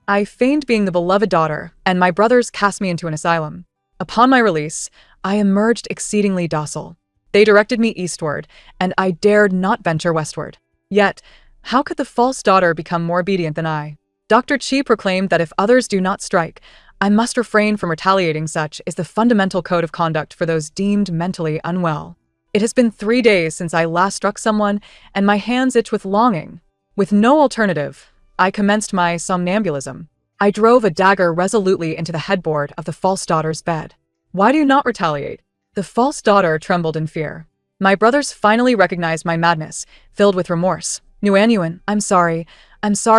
I feigned being the beloved daughter, and my brothers cast me into an asylum. Upon my release, I emerged exceedingly docile. They directed me eastward, and I dared not venture westward. Yet, how could the false daughter become more obedient than I? Dr. Chi proclaimed that if others do not strike, I must refrain from retaliating. Such is the fundamental code of conduct for those deemed mentally unwell. It has been 3 days since I last struck someone, and my hands itch with longing. With no alternative, I commenced my somnambulism. I drove a dagger resolutely into the headboard of the false daughter's bed. Why do you not retaliate? The false daughter trembled in fear. My brothers finally recognized my madness, filled with remorse. Nguyen, I'm sorry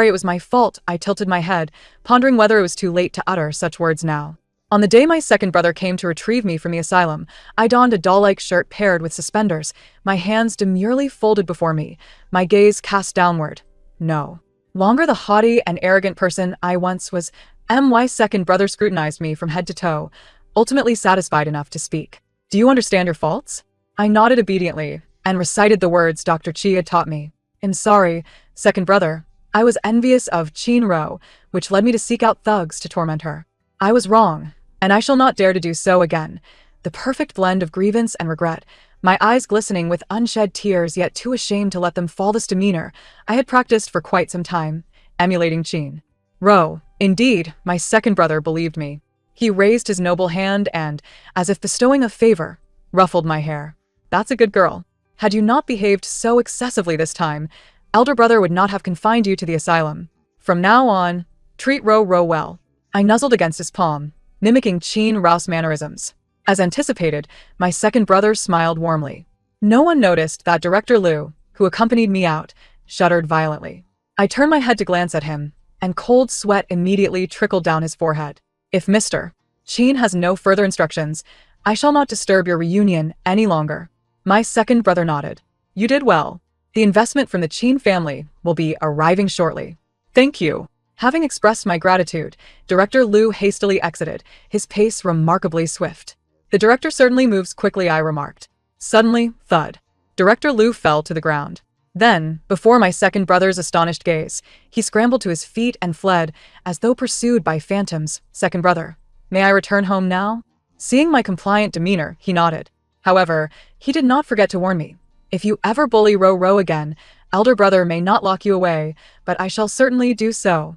it was my fault. I tilted my head, pondering whether it was too late to utter such words now. On the day my second brother came to retrieve me from the asylum, I donned a doll-like shirt paired with suspenders, my hands demurely folded before me, my gaze cast downward. No longer the haughty and arrogant person I once was. My second brother scrutinized me from head to toe, ultimately satisfied enough to speak. Do you understand your faults? I nodded obediently, and recited the words Dr. Chi had taught me. I'm sorry, second brother. I was envious of Chin Ro, which led me to seek out thugs to torment her. I was wrong, and I shall not dare to do so again. The perfect blend of grievance and regret, my eyes glistening with unshed tears yet too ashamed to let them fall. This demeanor I had practiced for quite some time, emulating Chin Ro. Indeed, my second brother believed me. He raised his noble hand and, as if bestowing a favor, ruffled my hair. That's a good girl. Had you not behaved so excessively this time, elder brother would not have confined you to the asylum. From now on, treat Ro well. I nuzzled against his palm, mimicking Chin Ro's mannerisms. As anticipated, my second brother smiled warmly. No one noticed that Director Liu, who accompanied me out, shuddered violently. I turned my head to glance at him, and cold sweat immediately trickled down his forehead. If Mr. Chin has no further instructions, I shall not disturb your reunion any longer. My second brother nodded. You did well. The investment from the Chin family will be arriving shortly. Thank you. Having expressed my gratitude, Director Liu hastily exited, his pace remarkably swift. The director certainly moves quickly, I remarked. Suddenly, thud. Director Liu fell to the ground. Then, before my second brother's astonished gaze, he scrambled to his feet and fled, as though pursued by phantoms. Second brother, may I return home now? Seeing my compliant demeanor, he nodded. However, he did not forget to warn me. If you ever bully Ro again, elder brother may not lock you away, but I shall certainly do so.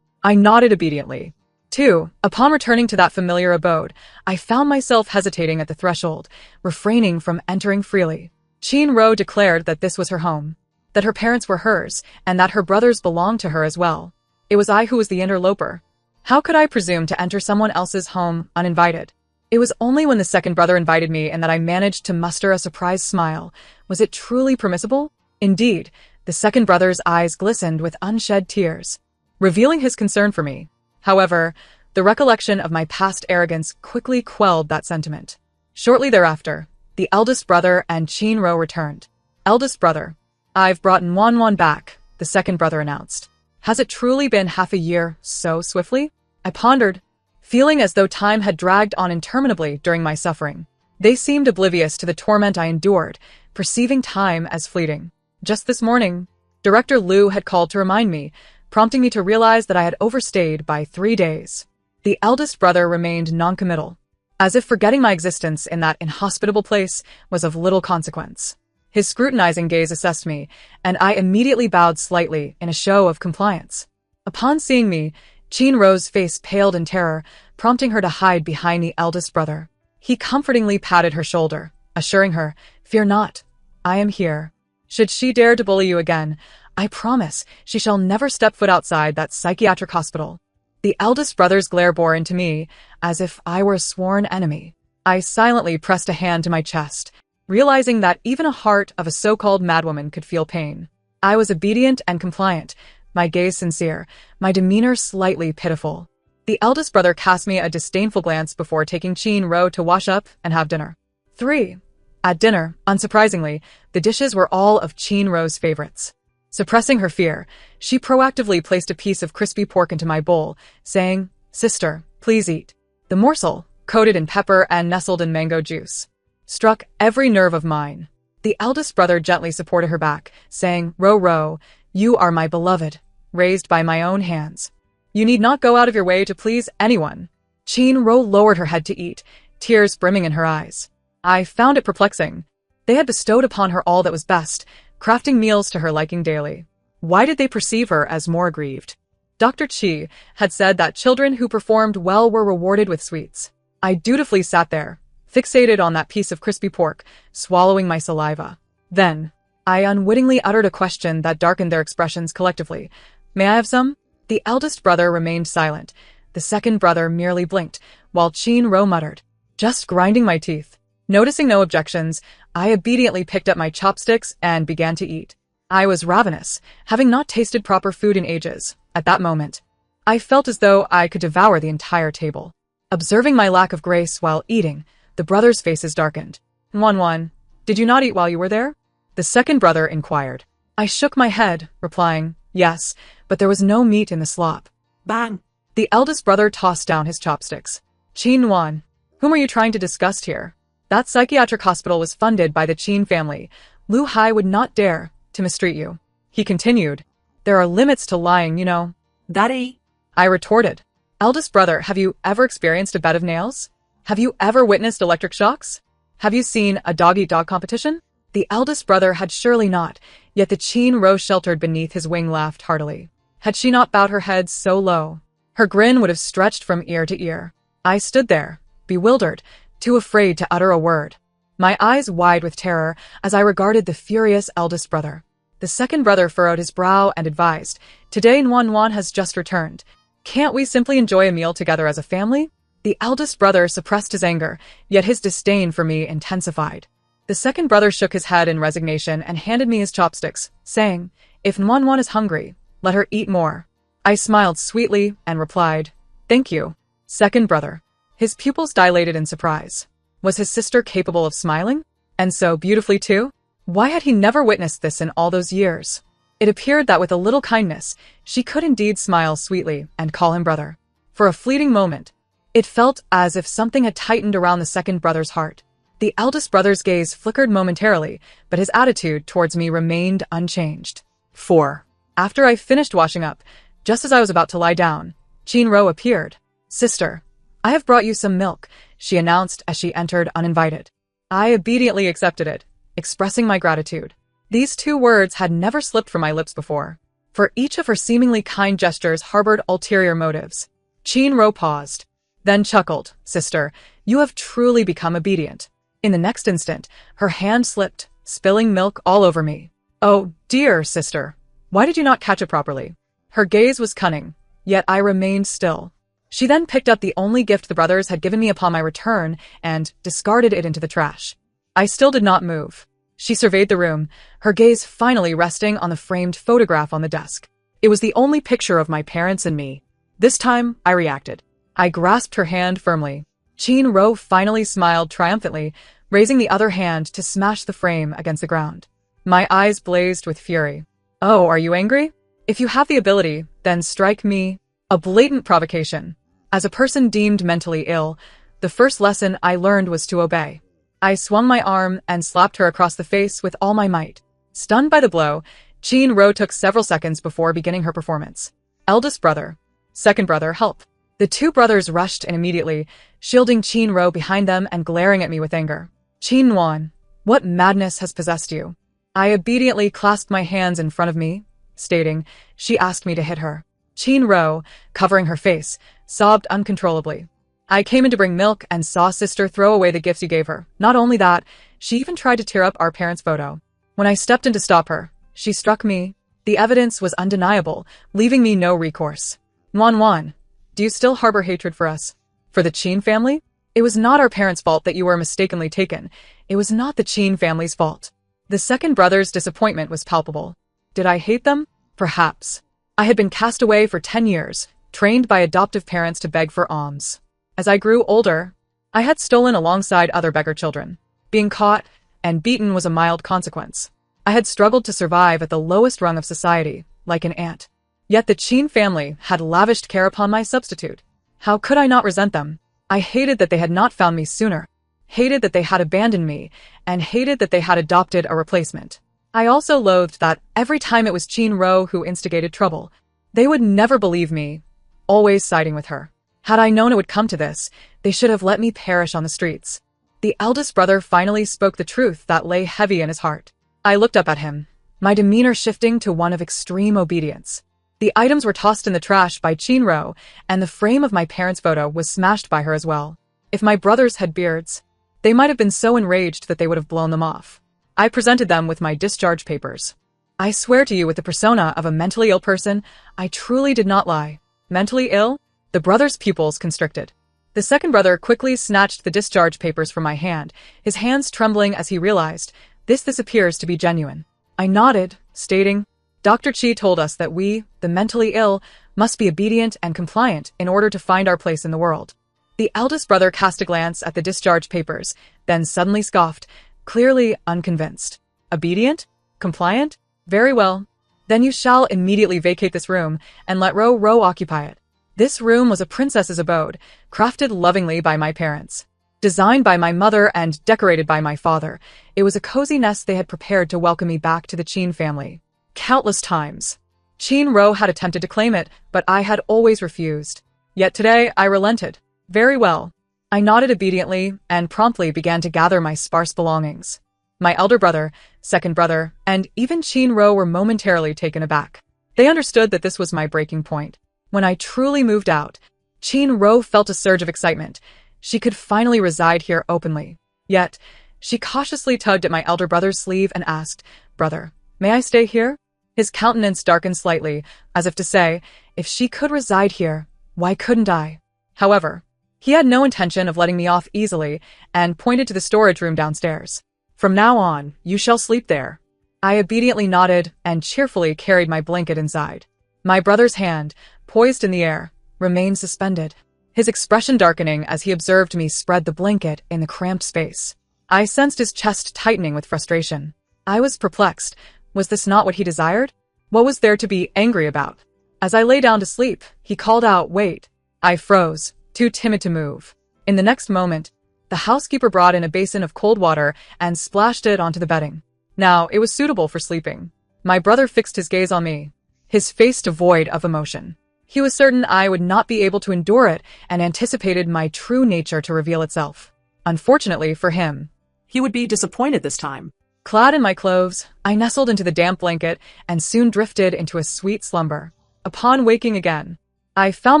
I nodded obediently. 2. Upon returning to that familiar abode, I found myself hesitating at the threshold, refraining from entering freely. Chin Ro declared that this was her home, that her parents were hers, and that her brothers belonged to her as well. It was I who was the interloper. How could I presume to enter someone else's home uninvited? It was only when the second brother invited me and that I managed to muster a surprised smile. Was it truly permissible? Indeed, the second brother's eyes glistened with unshed tears, revealing his concern for me. However, the recollection of my past arrogance quickly quelled that sentiment. Shortly thereafter, the eldest brother and Chin Ro returned. Eldest brother, I've brought Nguyen back, the second brother announced. Has it truly been half a year so swiftly? I pondered, feeling as though time had dragged on interminably during my suffering. They seemed oblivious to the torment I endured, perceiving time as fleeting. Just this morning, Director Liu had called to remind me, prompting me to realize that I had overstayed by 3 days. The eldest brother remained noncommittal, as if forgetting my existence in that inhospitable place was of little consequence. His scrutinizing gaze assessed me, and I immediately bowed slightly in a show of compliance. Upon seeing me, Chin Ro's face paled in terror, prompting her to hide behind the eldest brother. He comfortingly patted her shoulder, assuring her, "Fear not, I am here. Should she dare to bully you again, I promise she shall never step foot outside that psychiatric hospital." The eldest brother's glare bore into me, as if I were a sworn enemy. I silently pressed a hand to my chest, realizing that even a heart of a so-called madwoman could feel pain. I was obedient and compliant, my gaze sincere, my demeanor slightly pitiful. The eldest brother cast me a disdainful glance before taking Chin Ro to wash up and have dinner. 3. At dinner, unsurprisingly, the dishes were all of Chin Ro's favorites. Suppressing her fear, she proactively placed a piece of crispy pork into my bowl, saying, "Sister, please eat." The morsel, coated in pepper and nestled in mango juice, struck every nerve of mine. The eldest brother gently supported her back, saying, Ro, you are my beloved, raised by my own hands. You need not go out of your way to please anyone. Chin-ro lowered her head to eat, tears brimming in her eyes. I found it perplexing. They had bestowed upon her all that was best, crafting meals to her liking daily. Why did they perceive her as more aggrieved? Dr. Chi had said that children who performed well were rewarded with sweets. I dutifully sat there, fixated on that piece of crispy pork, swallowing my saliva. Then, I unwittingly uttered a question that darkened their expressions collectively. May I have some? The eldest brother remained silent. The second brother merely blinked, while Chin-ro muttered, just grinding my teeth. Noticing no objections, I obediently picked up my chopsticks and began to eat. I was ravenous, having not tasted proper food in ages. At that moment, I felt as though I could devour the entire table. Observing my lack of grace while eating, the brothers' faces darkened. Wan, did you not eat while you were there? The second brother inquired. I shook my head, replying, yes, but there was no meat in the slop. Bang! The eldest brother tossed down his chopsticks. Chin-wan, whom are you trying to disgust here? That psychiatric hospital was funded by the Chin family. Lu Hai would not dare to mistreat you. He continued, there are limits to lying, you know. Daddy, I retorted. Eldest brother, have you ever experienced a bed of nails? Have you ever witnessed electric shocks? Have you seen a dog-eat-dog competition? The eldest brother had surely not, yet the Chin-ro sheltered beneath his wing laughed heartily. Had she not bowed her head so low, her grin would have stretched from ear to ear. I stood there, bewildered, too afraid to utter a word. My eyes wide with terror as I regarded the furious eldest brother. The second brother furrowed his brow and advised, today Wan has just returned. Can't we simply enjoy a meal together as a family? The eldest brother suppressed his anger, yet his disdain for me intensified. The second brother shook his head in resignation and handed me his chopsticks, saying, if Wan is hungry, let her eat more. I smiled sweetly and replied, thank you. Second brother. His pupils dilated in surprise. Was his sister capable of smiling? And so beautifully too? Why had he never witnessed this in all those years? It appeared that with a little kindness, she could indeed smile sweetly and call him brother. For a fleeting moment, it felt as if something had tightened around the second brother's heart. The eldest brother's gaze flickered momentarily, but his attitude towards me remained unchanged. 4. After I finished washing up, just as I was about to lie down, Chin-ro appeared. Sister, I have brought you some milk, she announced as she entered uninvited. I obediently accepted it, expressing my gratitude. These 2 words had never slipped from my lips before, for each of her seemingly kind gestures harbored ulterior motives. Chin-ro paused, then chuckled, sister, you have truly become obedient. In the next instant, her hand slipped, spilling milk all over me. Oh, dear sister, why did you not catch it properly? Her gaze was cunning, yet I remained still. She then picked up the only gift the brothers had given me upon my return and discarded it into the trash. I still did not move. She surveyed the room, her gaze finally resting on the framed photograph on the desk. It was the only picture of my parents and me. This time, I reacted. I grasped her hand firmly. Chin-ro finally smiled triumphantly, raising the other hand to smash the frame against the ground. My eyes blazed with fury. Oh, are you angry? If you have the ability, then strike me. A blatant provocation. As a person deemed mentally ill, the first lesson I learned was to obey. I swung my arm and slapped her across the face with all my might. Stunned by the blow, Chin-ro took several seconds before beginning her performance. Eldest brother. Second brother, help. The 2 brothers rushed in immediately, shielding Chin-ro behind them and glaring at me with anger. Chin-wan, what madness has possessed you? I obediently clasped my hands in front of me, stating, she asked me to hit her. Chin-ro, covering her face, sobbed uncontrollably. I came in to bring milk and saw sister throw away the gifts you gave her. Not only that, she even tried to tear up our parents' photo. When I stepped in to stop her, she struck me. The evidence was undeniable, leaving me no recourse. Wan, do you still harbor hatred for us? For the Chin family? It was not our parents' fault that you were mistakenly taken. It was not the Chin family's fault. The second brother's disappointment was palpable. Did I hate them? Perhaps. I had been cast away for 10 years, trained by adoptive parents to beg for alms. As I grew older, I had stolen alongside other beggar children. Being caught and beaten was a mild consequence. I had struggled to survive at the lowest rung of society, like an ant. Yet the Chin family had lavished care upon my substitute. How could I not resent them? I hated that they had not found me sooner, hated that they had abandoned me, and hated that they had adopted a replacement. I also loathed that every time it was Chin-ro who instigated trouble, they would never believe me. always siding with her. Had I known it would come to this, they should have let me perish on the streets. The eldest brother finally spoke the truth that lay heavy in his heart. I looked up at him, my demeanor shifting to one of extreme obedience. The items were tossed in the trash by Chinro, and the frame of my parents' photo was smashed by her as well. If my brothers had beards, they might have been so enraged that they would have blown them off. I presented them with my discharge papers. I swear to you, with the persona of a mentally ill person, I truly did not lie. Mentally ill? The brother's pupils constricted. The second brother quickly snatched the discharge papers from my hand, his hands trembling as he realized, this appears to be genuine. I nodded, stating, Dr. Chi told us that we, the mentally ill, must be obedient and compliant in order to find our place in the world. The eldest brother cast a glance at the discharge papers, then suddenly scoffed, clearly unconvinced. Obedient? Compliant? Very well. Then you shall immediately vacate this room and let Ro occupy it. This room was a princess's abode, crafted lovingly by my parents. Designed by my mother and decorated by my father, it was a cozy nest they had prepared to welcome me back to the Qin family. Countless times. Chinro had attempted to claim it, but I had always refused. Yet today I relented. Very well. I nodded obediently and promptly began to gather my sparse belongings. My elder brother, second brother, and even Chinro were momentarily taken aback. They understood that this was my breaking point. When I truly moved out, Chinro felt a surge of excitement. She could finally reside here openly. Yet, she cautiously tugged at my elder brother's sleeve and asked, Brother, may I stay here? His countenance darkened slightly, as if to say, if she could reside here, why couldn't I? However, he had no intention of letting me off easily and pointed to the storage room downstairs. From now on, you shall sleep there. I obediently nodded and cheerfully carried my blanket inside. My brother's hand, poised in the air, remained suspended, his expression darkening as he observed me spread the blanket in the cramped space. I sensed his chest tightening with frustration. I was perplexed. Was this not what he desired? What was there to be angry about? As I lay down to sleep, he called out, Wait. I froze, too timid to move. In the next moment, the housekeeper brought in a basin of cold water and splashed it onto the bedding. Now, it was suitable for sleeping. My brother fixed his gaze on me, his face devoid of emotion. He was certain I would not be able to endure it and anticipated my true nature to reveal itself. Unfortunately for him, he would be disappointed this time. Clad in my clothes, I nestled into the damp blanket and soon drifted into a sweet slumber. Upon waking again, I found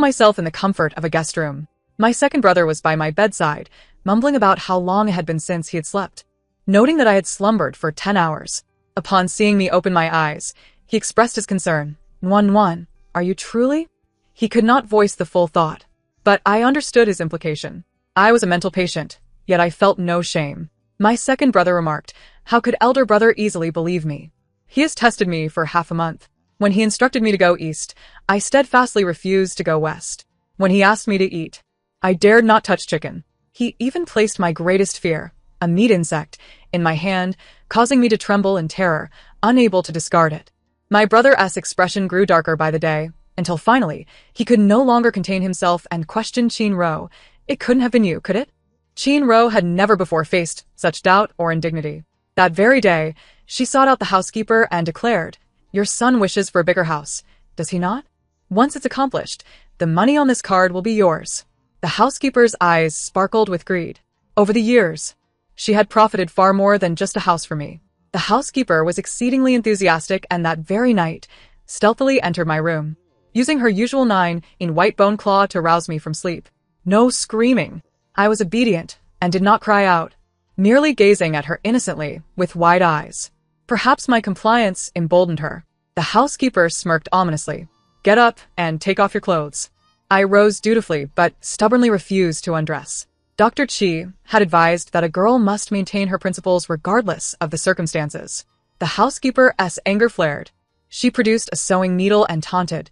myself in the comfort of a guest room. My second brother was by my bedside, mumbling about how long it had been since he had slept. Noting that I had slumbered for 10 hours. Upon seeing me open my eyes, he expressed his concern. Nuan, are you truly? He could not voice the full thought, but I understood his implication. I was a mental patient, yet I felt no shame. My second brother remarked, How could elder brother easily believe me? He has tested me for half a month. When he instructed me to go east, I steadfastly refused to go west. When he asked me to eat, I dared not touch chicken. He even placed my greatest fear, a meat insect, in my hand, causing me to tremble in terror, unable to discard it. My brother's expression grew darker by the day, until finally, he could no longer contain himself and questioned Chinro. It couldn't have been you, could it? Chinro had never before faced such doubt or indignity. That very day, she sought out the housekeeper and declared, Your son wishes for a bigger house, does he not? Once it's accomplished, the money on this card will be yours. The housekeeper's eyes sparkled with greed. Over the years, she had profited far more than just a house for me. The housekeeper was exceedingly enthusiastic and that very night, stealthily entered my room, using her usual 9 in white bone claw to rouse me from sleep. No screaming. I was obedient and did not cry out, merely gazing at her innocently with wide eyes. Perhaps my compliance emboldened her. The housekeeper smirked ominously. Get up and take off your clothes. I rose dutifully but stubbornly refused to undress. Dr. Chi had advised that a girl must maintain her principles regardless of the circumstances. The housekeeper's anger flared. She produced a sewing needle and taunted,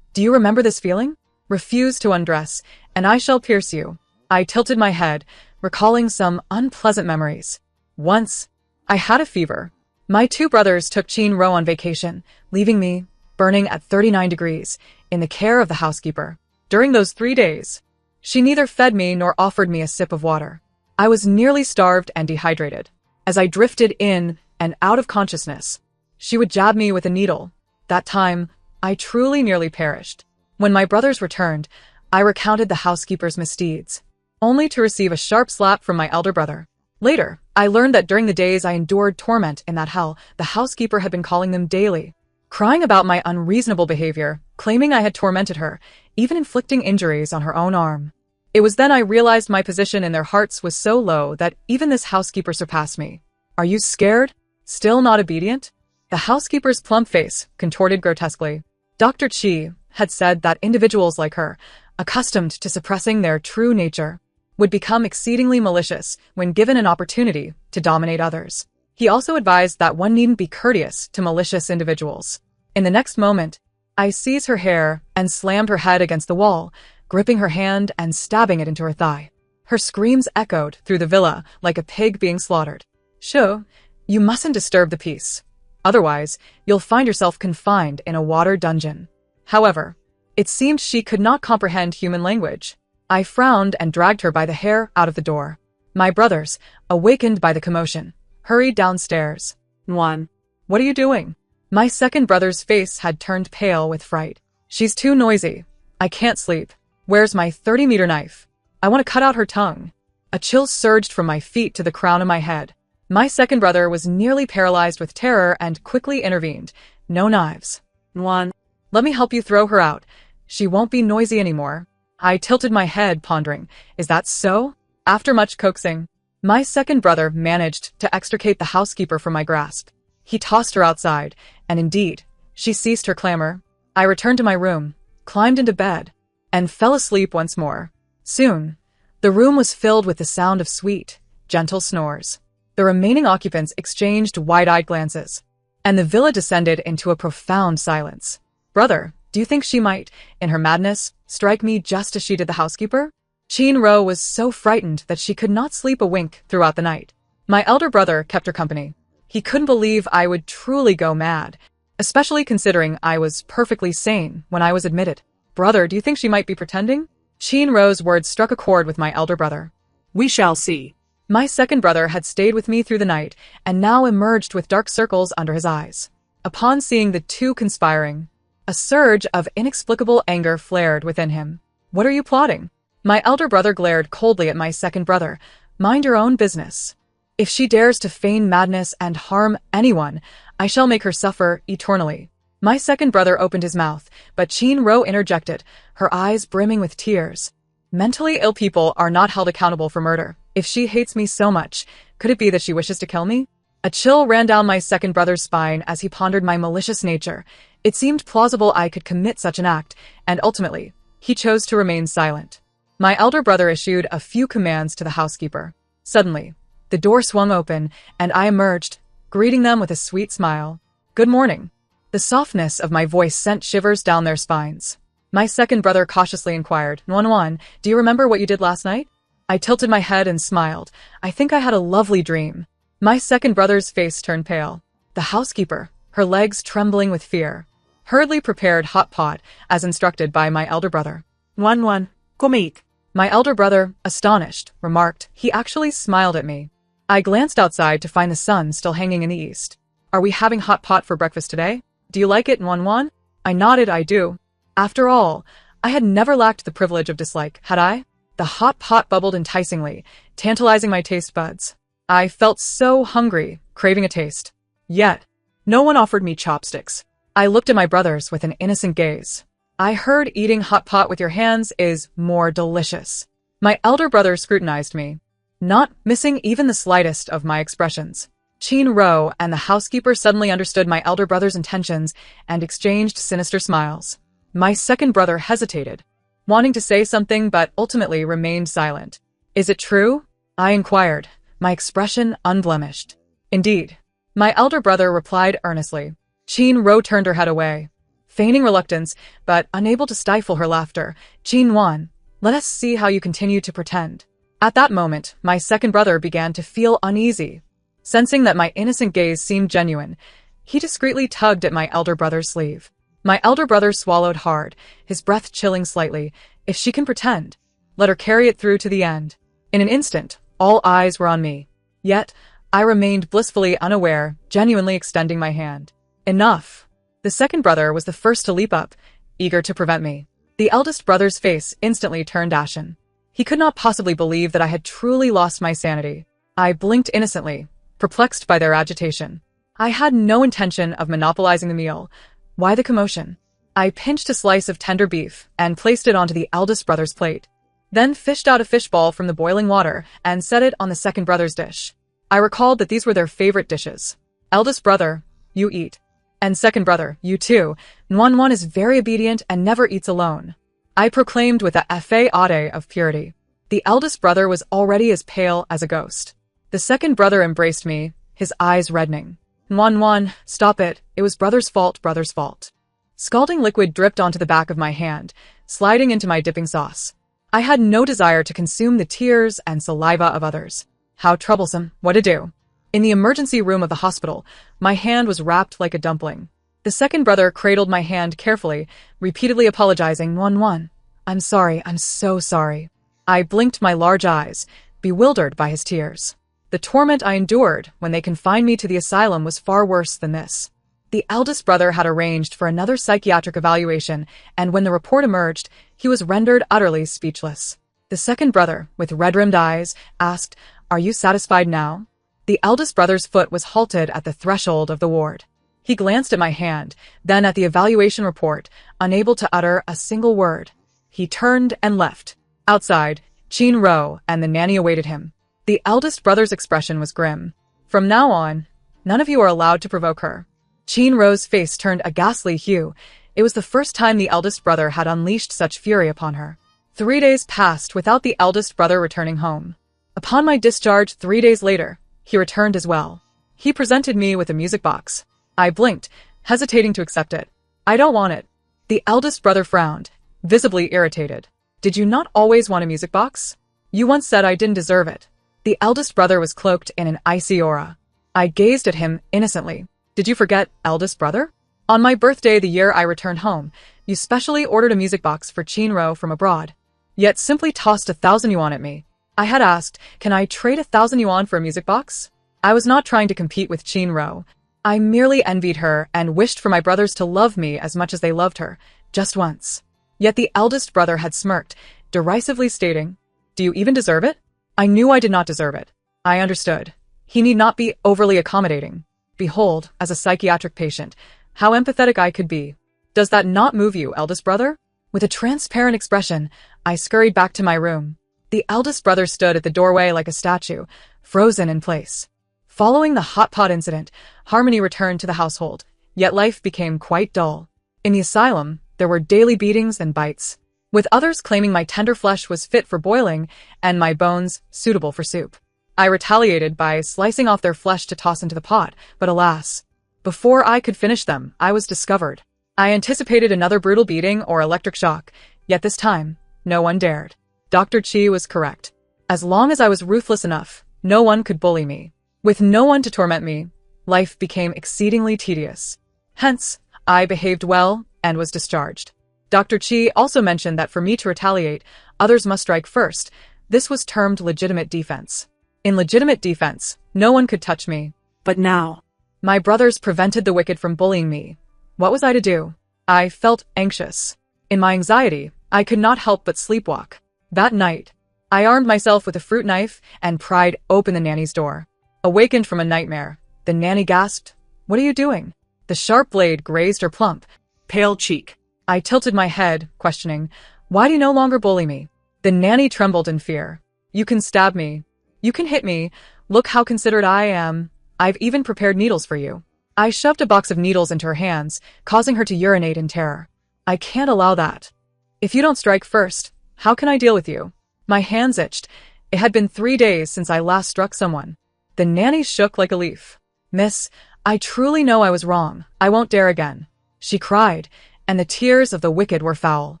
Do you remember this feeling? Refuse to undress, and I shall pierce you. I tilted my head, recalling some unpleasant memories. Once, I had a fever. My 2 brothers took Chinro on vacation, leaving me, burning at 39 degrees, in the care of the housekeeper. During those 3 days, she neither fed me nor offered me a sip of water. I was nearly starved and dehydrated. As I drifted in and out of consciousness, she would jab me with a needle. That time, I truly nearly perished. When my brothers returned, I recounted the housekeeper's misdeeds, only to receive a sharp slap from my elder brother. Later, I learned that during the days I endured torment in that hell, the housekeeper had been calling them daily, crying about my unreasonable behavior, claiming I had tormented her, even inflicting injuries on her own arm. It was then I realized my position in their hearts was so low that even this housekeeper surpassed me. Are you scared? Still not obedient? The housekeeper's plump face contorted grotesquely. Dr. Chi had said that individuals like her, accustomed to suppressing their true nature, would become exceedingly malicious when given an opportunity to dominate others. He also advised that one needn't be courteous to malicious individuals. In the next moment, I seized her hair and slammed her head against the wall, gripping her hand and stabbing it into her thigh. Her screams echoed through the villa like a pig being slaughtered. "Shoo, you mustn't disturb the peace. Otherwise, you'll find yourself confined in a water dungeon." However, it seemed she could not comprehend human language. I frowned and dragged her by the hair out of the door. My brothers, awakened by the commotion, hurried downstairs. One. "What are you doing?" My second brother's face had turned pale with fright. "She's too noisy. I can't sleep. Where's my 30-meter knife? I want to cut out her tongue." A chill surged from my feet to the crown of my head. My second brother was nearly paralyzed with terror and quickly intervened. "No knives." One. "Let me help you throw her out. She won't be noisy anymore." I tilted my head, pondering, "Is that so?" After much coaxing, my second brother managed to extricate the housekeeper from my grasp. He tossed her outside, and indeed, she ceased her clamor. I returned to my room, climbed into bed, and fell asleep once more. Soon, the room was filled with the sound of sweet, gentle snores. The remaining occupants exchanged wide-eyed glances, and the villa descended into a profound silence. "Brother, do you think she might, in her madness, strike me just as she did the housekeeper?" Chin-ro was so frightened that she could not sleep a wink throughout the night. My elder brother kept her company. He couldn't believe I would truly go mad, especially considering I was perfectly sane when I was admitted. "Brother, do you think she might be pretending?" Chin-ro's words struck a chord with my elder brother. We shall see. My second brother had stayed with me through the night and now emerged with dark circles under his eyes. Upon seeing the two conspiring, a surge of inexplicable anger flared within him. "What are you plotting?" My elder brother glared coldly at my second brother. "Mind your own business. If she dares to feign madness and harm anyone, I shall make her suffer eternally." My second brother opened his mouth, but Chin-ro interjected, her eyes brimming with tears. "Mentally ill people are not held accountable for murder. If she hates me so much, could it be that she wishes to kill me?" A chill ran down my second brother's spine as he pondered my malicious nature. It seemed plausible I could commit such an act, and ultimately, he chose to remain silent. My elder brother issued a few commands to the housekeeper. Suddenly, the door swung open, and I emerged, greeting them with a sweet smile. "Good morning." The softness of my voice sent shivers down their spines. My second brother cautiously inquired, "Nuan, do you remember what you did last night?" I tilted my head and smiled. "I think I had a lovely dream." My second brother's face turned pale. The housekeeper, her legs trembling with fear, hurriedly prepared hot pot as instructed by my elder brother. One. Go meet. My elder brother, astonished, remarked. He actually smiled at me. I glanced outside to find the sun still hanging in the east. "Are we having hot pot for breakfast today? Do you like it, Nuan?" I nodded. "I do." After all, I had never lacked the privilege of dislike, had I? The hot pot bubbled enticingly, tantalizing my taste buds. I felt so hungry, craving a taste. Yet, no one offered me chopsticks. I looked at my brothers with an innocent gaze. "I heard eating hot pot with your hands is more delicious." My elder brother scrutinized me, not missing even the slightest of my expressions. Chin-ro and the housekeeper suddenly understood my elder brother's intentions and exchanged sinister smiles. My second brother hesitated, wanting to say something but ultimately remained silent. "Is it true?" I inquired, my expression unblemished. "Indeed." My elder brother replied earnestly. Chin-ro turned her head away, feigning reluctance, but unable to stifle her laughter. "Chin-wan, let us see how you continue to pretend." At that moment, my second brother began to feel uneasy. Sensing that my innocent gaze seemed genuine, he discreetly tugged at my elder brother's sleeve. My elder brother swallowed hard, his breath chilling slightly. If she can pretend, let her carry it through to the end. In an instant, all eyes were on me. Yet, I remained blissfully unaware, genuinely extending my hand. "Enough." The second brother was the first to leap up, eager to prevent me. The eldest brother's face instantly turned ashen. He could not possibly believe that I had truly lost my sanity. I blinked innocently, perplexed by their agitation. I had no intention of monopolizing the meal. Why the commotion? I pinched a slice of tender beef and placed it onto the eldest brother's plate, then fished out a fishball from the boiling water and set it on the second brother's dish. I recalled that these were their favorite dishes. Eldest brother, you eat. And second brother, you too. Nwan is very obedient and never eats alone, I proclaimed with a effet of purity. The eldest brother was already as pale as a ghost. The second brother embraced me, his eyes reddening. Nwan, stop it. It was brother's fault, brother's fault. Scalding liquid dripped onto the back of my hand, sliding into my dipping sauce. I had no desire to consume the tears and saliva of others. How troublesome. What to do? In the emergency room of the hospital, my hand was wrapped like a dumpling. The second brother cradled my hand carefully, repeatedly apologizing. Nwan, I'm sorry, I'm so sorry. I blinked my large eyes, bewildered by his tears. The torment I endured when they confined me to the asylum was far worse than this. The eldest brother had arranged for another psychiatric evaluation, and when the report emerged, he was rendered utterly speechless. The second brother, with red-rimmed eyes, asked, Are you satisfied now? The eldest brother's foot was halted at the threshold of the ward. He glanced at my hand, then at the evaluation report, unable to utter a single word. He turned and left. Outside, Chin Ro and the nanny awaited him. The eldest brother's expression was grim. From now on, none of you are allowed to provoke her. Chin Ro's face turned a ghastly hue. It was the first time the eldest brother had unleashed such fury upon her. 3 days passed without the eldest brother returning home. Upon my discharge 3 days later, he returned as well. He presented me with a music box. I blinked, hesitating to accept it. I don't want it. The eldest brother frowned, visibly irritated. Did you not always want a music box? You once said I didn't deserve it. The eldest brother was cloaked in an icy aura. I gazed at him innocently. Did you forget, eldest brother? On my birthday the year I returned home, you specially ordered a music box for Chin Ro from abroad, yet simply tossed 1,000 yuan at me. I had asked, can I trade 1,000 yuan for a music box? I was not trying to compete with Chin Ro. I merely envied her and wished for my brothers to love me as much as they loved her, just once. Yet the eldest brother had smirked, derisively stating, Do you even deserve it? I knew I did not deserve it. I understood. He need not be overly accommodating. Behold, as a psychiatric patient, how empathetic I could be. Does that not move you, eldest brother? With a transparent expression, I scurried back to my room. The eldest brother stood at the doorway like a statue, frozen in place. Following the hot pot incident, harmony returned to the household, yet life became quite dull. In the asylum, there were daily beatings and bites, with others claiming my tender flesh was fit for boiling and my bones suitable for soup. I retaliated by slicing off their flesh to toss into the pot, but alas, before I could finish them, I was discovered. I anticipated another brutal beating or electric shock, yet this time, no one dared. Dr. Chi was correct. As long as I was ruthless enough, no one could bully me. With no one to torment me, life became exceedingly tedious. Hence, I behaved well and was discharged. Dr. Chi also mentioned that for me to retaliate, others must strike first. This was termed legitimate defense. In legitimate defense, no one could touch me. But now, my brothers prevented the wicked from bullying me. What was I to do? I felt anxious. In my anxiety, I could not help but sleepwalk. That night, I armed myself with a fruit knife and pried open the nanny's door. Awakened from a nightmare, the nanny gasped, What are you doing? The sharp blade grazed her plump, pale cheek. I tilted my head, questioning, Why do you no longer bully me? The nanny trembled in fear. You can stab me. You can hit me. Look how considerate I am. I've even prepared needles for you. I shoved a box of needles into her hands, causing her to urinate in terror. I can't allow that. If you don't strike first, how can I deal with you? My hands itched. It had been 3 days since I last struck someone. The nanny shook like a leaf. Miss, I truly know I was wrong. I won't dare again. She cried, and the tears of the wicked were foul.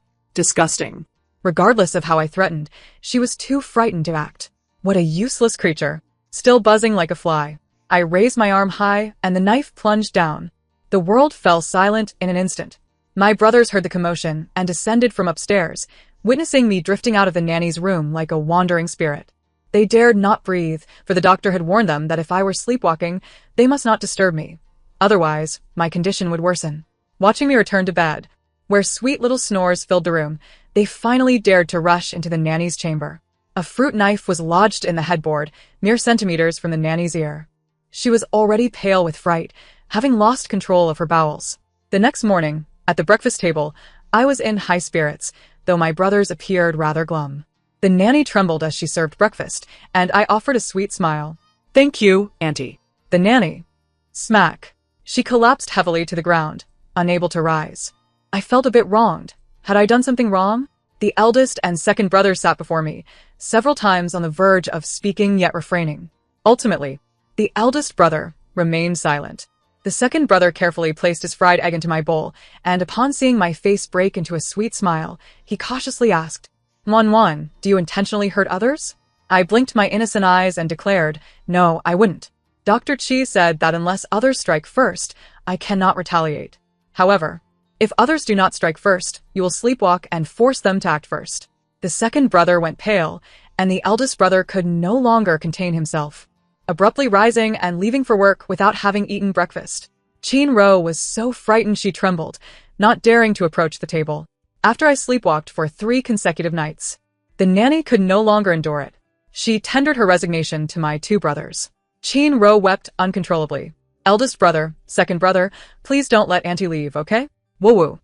Disgusting. Regardless of how I threatened, she was too frightened to act. What a useless creature. Still buzzing like a fly, I raised my arm high, and the knife plunged down. The world fell silent in an instant. My brothers heard the commotion and descended from upstairs, witnessing me drifting out of the nanny's room like a wandering spirit. They dared not breathe, for the doctor had warned them that if I were sleepwalking, they must not disturb me. Otherwise, my condition would worsen. Watching me return to bed, where sweet little snores filled the room, they finally dared to rush into the nanny's chamber. A fruit knife was lodged in the headboard, mere centimeters from the nanny's ear. She was already pale with fright, having lost control of her bowels. The next morning, at the breakfast table, I was in high spirits, though my brothers appeared rather glum. The nanny trembled as she served breakfast, and I offered a sweet smile. Thank you, Auntie. The nanny. Smack. She collapsed heavily to the ground, unable to rise. I felt a bit wronged. Had I done something wrong? The eldest and second brothers sat before me, several times on the verge of speaking yet refraining. Ultimately, the eldest brother remained silent. The second brother carefully placed his fried egg into my bowl, and upon seeing my face break into a sweet smile, he cautiously asked, "Wan, do you intentionally hurt others?" I blinked my innocent eyes and declared, "No, I wouldn't. Dr. Chi said that unless others strike first, I cannot retaliate. However, if others do not strike first, you will sleepwalk and force them to act first." The second brother went pale, and the eldest brother could no longer contain himself, abruptly rising and leaving for work without having eaten breakfast. Chin-ro was so frightened she trembled, not daring to approach the table. After I sleepwalked for 3 consecutive nights, the nanny could no longer endure it. She tendered her resignation to my 2 brothers. Chin-ro wept uncontrollably. "Eldest brother, second brother, please don't let Auntie leave, okay? Woo-woo."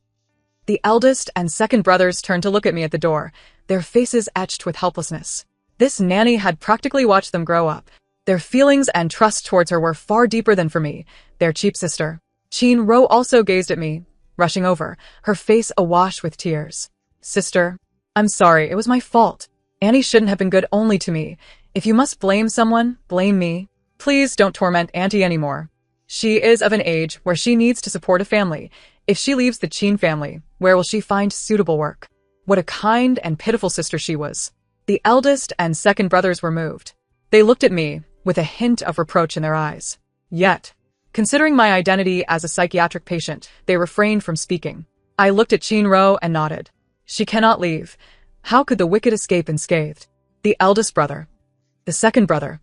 The eldest and second brothers turned to look at me at the door, their faces etched with helplessness. This nanny had practically watched them grow up. Their feelings and trust towards her were far deeper than for me, their cheap sister. Chin-ro also gazed at me, rushing over, her face awash with tears. "Sister, I'm sorry, it was my fault. Annie shouldn't have been good only to me. If you must blame someone, blame me. Please don't torment Auntie anymore. She is of an age where she needs to support a family. If she leaves the Chin family, where will she find suitable work?" What a kind and pitiful sister she was. The eldest and second brothers were moved. They looked at me, with a hint of reproach in their eyes. Yet, considering my identity as a psychiatric patient, they refrained from speaking. I looked at Chin-ro and nodded. She cannot leave. How could the wicked escape unscathed? The eldest brother. The second brother.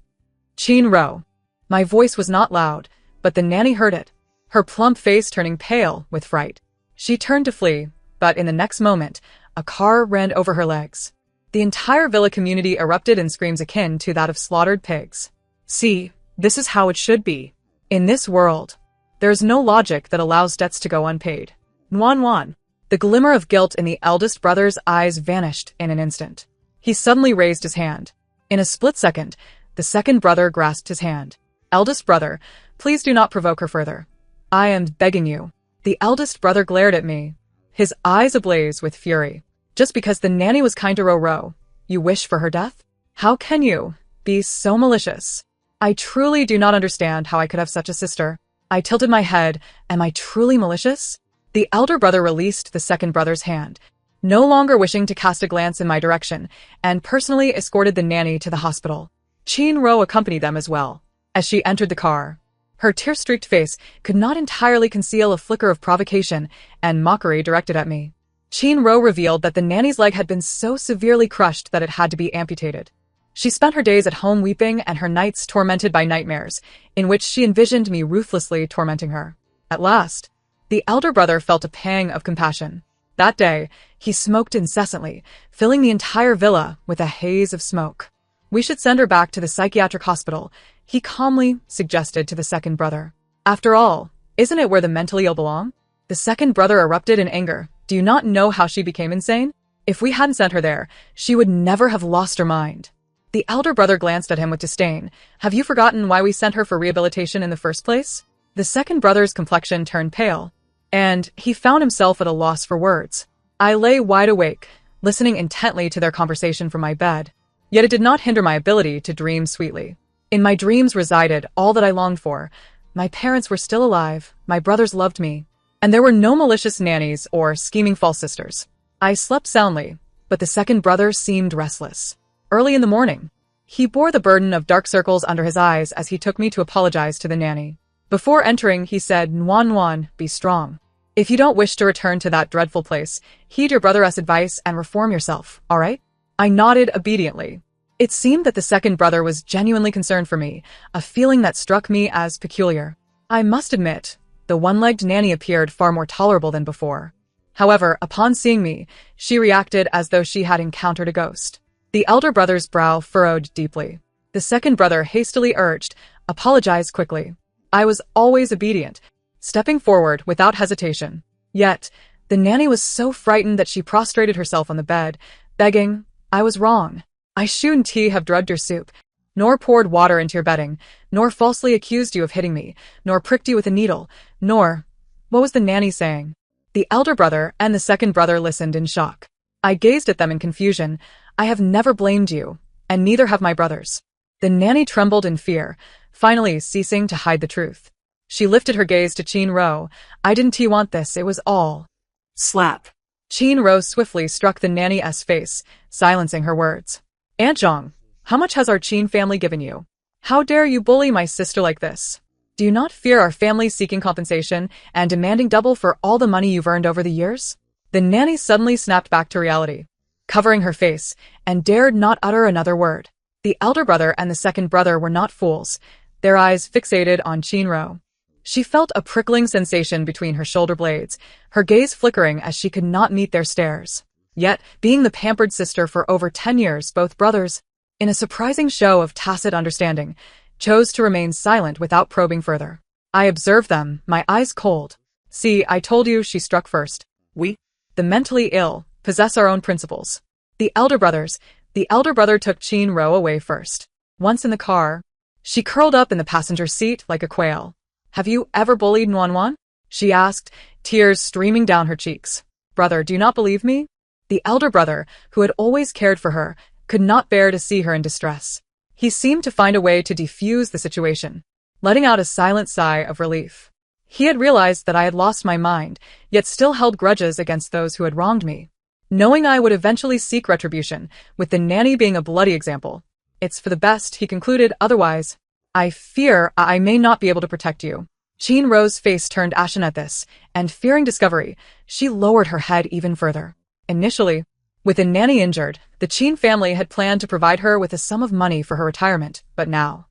Chin-ro. My voice was not loud, but the nanny heard it, her plump face turning pale with fright. She turned to flee, but in the next moment, a car ran over her legs. The entire villa community erupted in screams akin to that of slaughtered pigs. See, this is how it should be. In this world, there is no logic that allows debts to go unpaid. Wan. The glimmer of guilt in the eldest brother's eyes vanished in an instant. He suddenly raised his hand. In a split second, the second brother grasped his hand. "Eldest brother, please do not provoke her further. I am begging you." The eldest brother glared at me, his eyes ablaze with fury. "Just because the nanny was kind to Ro, you wish for her death? How can you be so malicious? I truly do not understand how I could have such a sister." I tilted my head. Am I truly malicious? The elder brother released the second brother's hand, no longer wishing to cast a glance in my direction, and personally escorted the nanny to the hospital. Chin-ro accompanied them as well. As she entered the car, her tear-streaked face could not entirely conceal a flicker of provocation and mockery directed at me. Chin-ro revealed that the nanny's leg had been so severely crushed that it had to be amputated. She spent her days at home weeping and her nights tormented by nightmares, in which she envisioned me ruthlessly tormenting her. At last, the elder brother felt a pang of compassion. That day, he smoked incessantly, filling the entire villa with a haze of smoke. "We should send her back to the psychiatric hospital," he calmly suggested to the second brother. "After all, isn't it where the mentally ill belong?" The second brother erupted in anger. "Do you not know how she became insane? If we hadn't sent her there, she would never have lost her mind." The elder brother glanced at him with disdain. "Have you forgotten why we sent her for rehabilitation in the first place?" The second brother's complexion turned pale, and he found himself at a loss for words. I lay wide awake, listening intently to their conversation from my bed. Yet it did not hinder my ability to dream sweetly. In my dreams resided all that I longed for. My parents were still alive, my brothers loved me, and there were no malicious nannies or scheming false sisters. I slept soundly, but the second brother seemed restless. Early in the morning, he bore the burden of dark circles under his eyes as he took me to apologize to the nanny. Before entering, he said, "Nuan, be strong. If you don't wish to return to that dreadful place, heed your brother's advice and reform yourself, all right?" I nodded obediently. It seemed that the second brother was genuinely concerned for me, a feeling that struck me as peculiar. I must admit, the one-legged nanny appeared far more tolerable than before. However, upon seeing me, she reacted as though she had encountered a ghost. The elder brother's brow furrowed deeply. The second brother hastily urged, "Apologize quickly." I was always obedient, stepping forward without hesitation. Yet, the nanny was so frightened that she prostrated herself on the bed, begging, "I was wrong. I shouldn't have drugged your soup, nor poured water into your bedding, nor falsely accused you of hitting me, nor pricked you with a needle, nor—" What was the nanny saying? The elder brother and the second brother listened in shock. I gazed at them in confusion. I have never blamed you, and neither have my brothers. The nanny trembled in fear, finally ceasing to hide the truth. She lifted her gaze to Chin-ro. "I didn't want this, it was all." Slap. Chin-ro swiftly struck the nanny's face, silencing her words. "Aunt Zhang, how much has our Chin family given you? How dare you bully my sister like this? Do you not fear our family seeking compensation and demanding double for all the money you've earned over the years?" The nanny suddenly snapped back to reality, covering her face, and dared not utter another word. The elder brother and the second brother were not fools, their eyes fixated on Chin-ro. She felt a prickling sensation between her shoulder blades, her gaze flickering as she could not meet their stares. Yet, being the pampered sister for over 10 years, both brothers, in a surprising show of tacit understanding, chose to remain silent without probing further. I observed them, my eyes cold. "See, I told you," she struck first. "We, the mentally ill, possess our own principles." The elder brother took Chin-ro away first. Once in the car, she curled up in the passenger seat like a quail. "Have you ever bullied Nuan-wan?" she asked, tears streaming down her cheeks. "Brother, do you not believe me?" The elder brother, who had always cared for her, could not bear to see her in distress. He seemed to find a way to defuse the situation, letting out a silent sigh of relief. He had realized that I had lost my mind, yet still held grudges against those who had wronged me. Knowing I would eventually seek retribution, with the nanny being a bloody example. "It's for the best," he concluded, "otherwise, I fear I may not be able to protect you." Chin-ro's face turned ashen at this, and fearing discovery, she lowered her head even further. Initially, with the nanny injured, the Chin family had planned to provide her with a sum of money for her retirement, but now,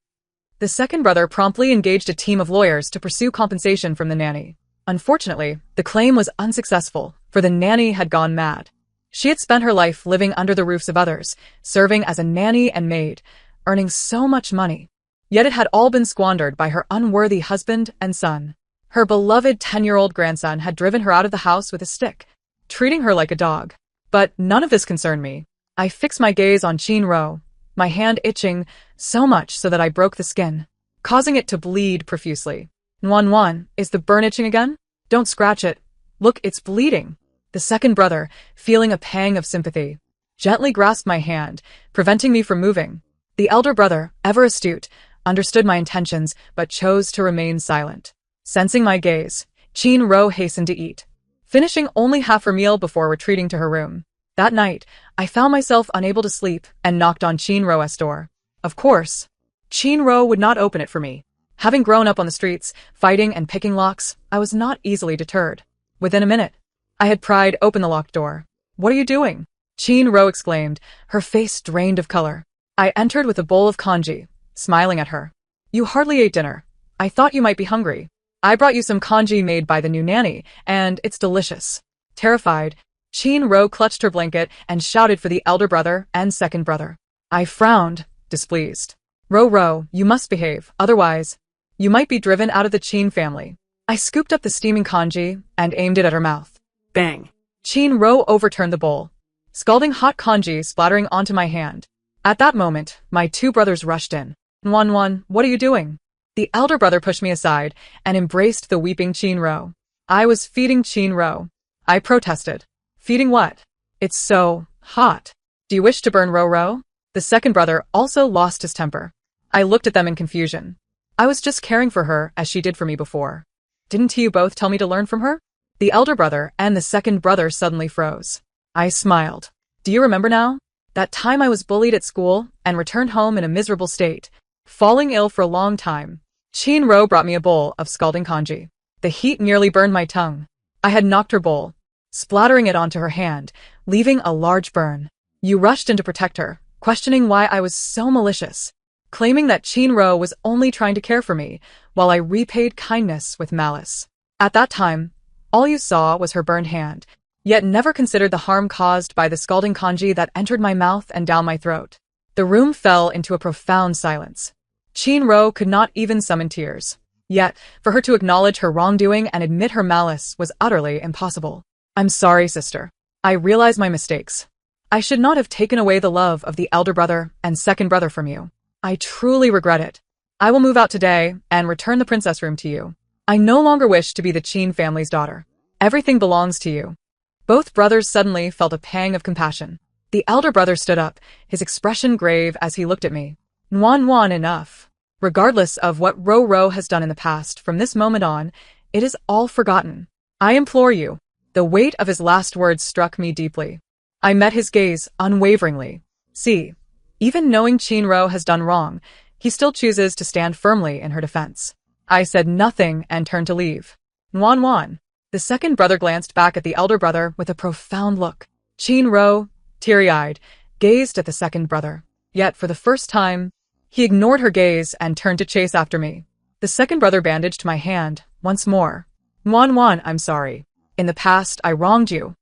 the second brother promptly engaged a team of lawyers to pursue compensation from the nanny. Unfortunately, the claim was unsuccessful, for the nanny had gone mad. She had spent her life living under the roofs of others, serving as a nanny and maid, earning so much money. Yet it had all been squandered by her unworthy husband and son. Her beloved 10-year-old grandson had driven her out of the house with a stick, treating her like a dog. But none of this concerned me. I fixed my gaze on Chin-ro, my hand itching so much so that I broke the skin, causing it to bleed profusely. "Nuan-wan, is the burn itching again? Don't scratch it. Look, it's bleeding." The second brother, feeling a pang of sympathy, gently grasped my hand, preventing me from moving. The elder brother, ever astute, understood my intentions but chose to remain silent. Sensing my gaze, Chin-ro hastened to eat, finishing only half her meal before retreating to her room. That night, I found myself unable to sleep and knocked on Chin-ro's door. Of course, Chin-ro would not open it for me. Having grown up on the streets, fighting and picking locks, I was not easily deterred. Within a minute, I had pried open the locked door. "What are you doing?" Chin-ro exclaimed, her face drained of color. I entered with a bowl of congee, smiling at her. "You hardly ate dinner. I thought you might be hungry. I brought you some congee made by the new nanny, and it's delicious." Terrified, Chin-ro clutched her blanket and shouted for the elder brother and second brother. I frowned, displeased. "Ro, you must behave, otherwise, you might be driven out of the Chin family." I scooped up the steaming congee and aimed it at her mouth. Bang! Chin-ro overturned the bowl, scalding hot congee splattering onto my hand. At that moment, my two brothers rushed in. "Nuan-wan, what are you doing?" The elder brother pushed me aside and embraced the weeping Chin-ro. I was feeding Chin-ro. I protested. "Feeding what? It's so hot. Do you wish to burn Ro?" The second brother also lost his temper. I looked at them in confusion. I was just caring for her as she did for me before. "Didn't you both tell me to learn from her?" The elder brother and the second brother suddenly froze. I smiled. "Do you remember now? That time I was bullied at school and returned home in a miserable state, falling ill for a long time. Chin-ro brought me a bowl of scalding congee. The heat nearly burned my tongue. I had knocked her bowl, splattering it onto her hand, leaving a large burn. You rushed in to protect her, questioning why I was so malicious, claiming that Chin-ro was only trying to care for me, while I repaid kindness with malice. At that time, all you saw was her burned hand. yet never considered the harm caused by the scalding kanji that entered my mouth and down my throat. The room fell into a profound silence. Chinro could not even summon tears. Yet, for her to acknowledge her wrongdoing and admit her malice was utterly impossible. I'm sorry, sister. I realize my mistakes. I should not have taken away the love of the elder brother and second brother from you. I truly regret it. I will move out today and return the princess room to you. I no longer wish to be the Qin family's daughter. Everything belongs to you. Both brothers suddenly felt a pang of compassion. The elder brother stood up, his expression grave as he looked at me. Nuan, enough. Regardless of what Ro has done in the past, from this moment on, it is all forgotten. I implore you. The weight of his last words struck me deeply. I met his gaze unwaveringly. See, even knowing Chinro has done wrong, he still chooses to stand firmly in her defense. I said nothing and turned to leave. Nuan. The second brother glanced back at the elder brother with a profound look. Chinro, teary-eyed, gazed at the second brother. Yet, for the first time, he ignored her gaze and turned to chase after me. The second brother bandaged my hand once more. Nuan, I'm sorry. In the past, I wronged you.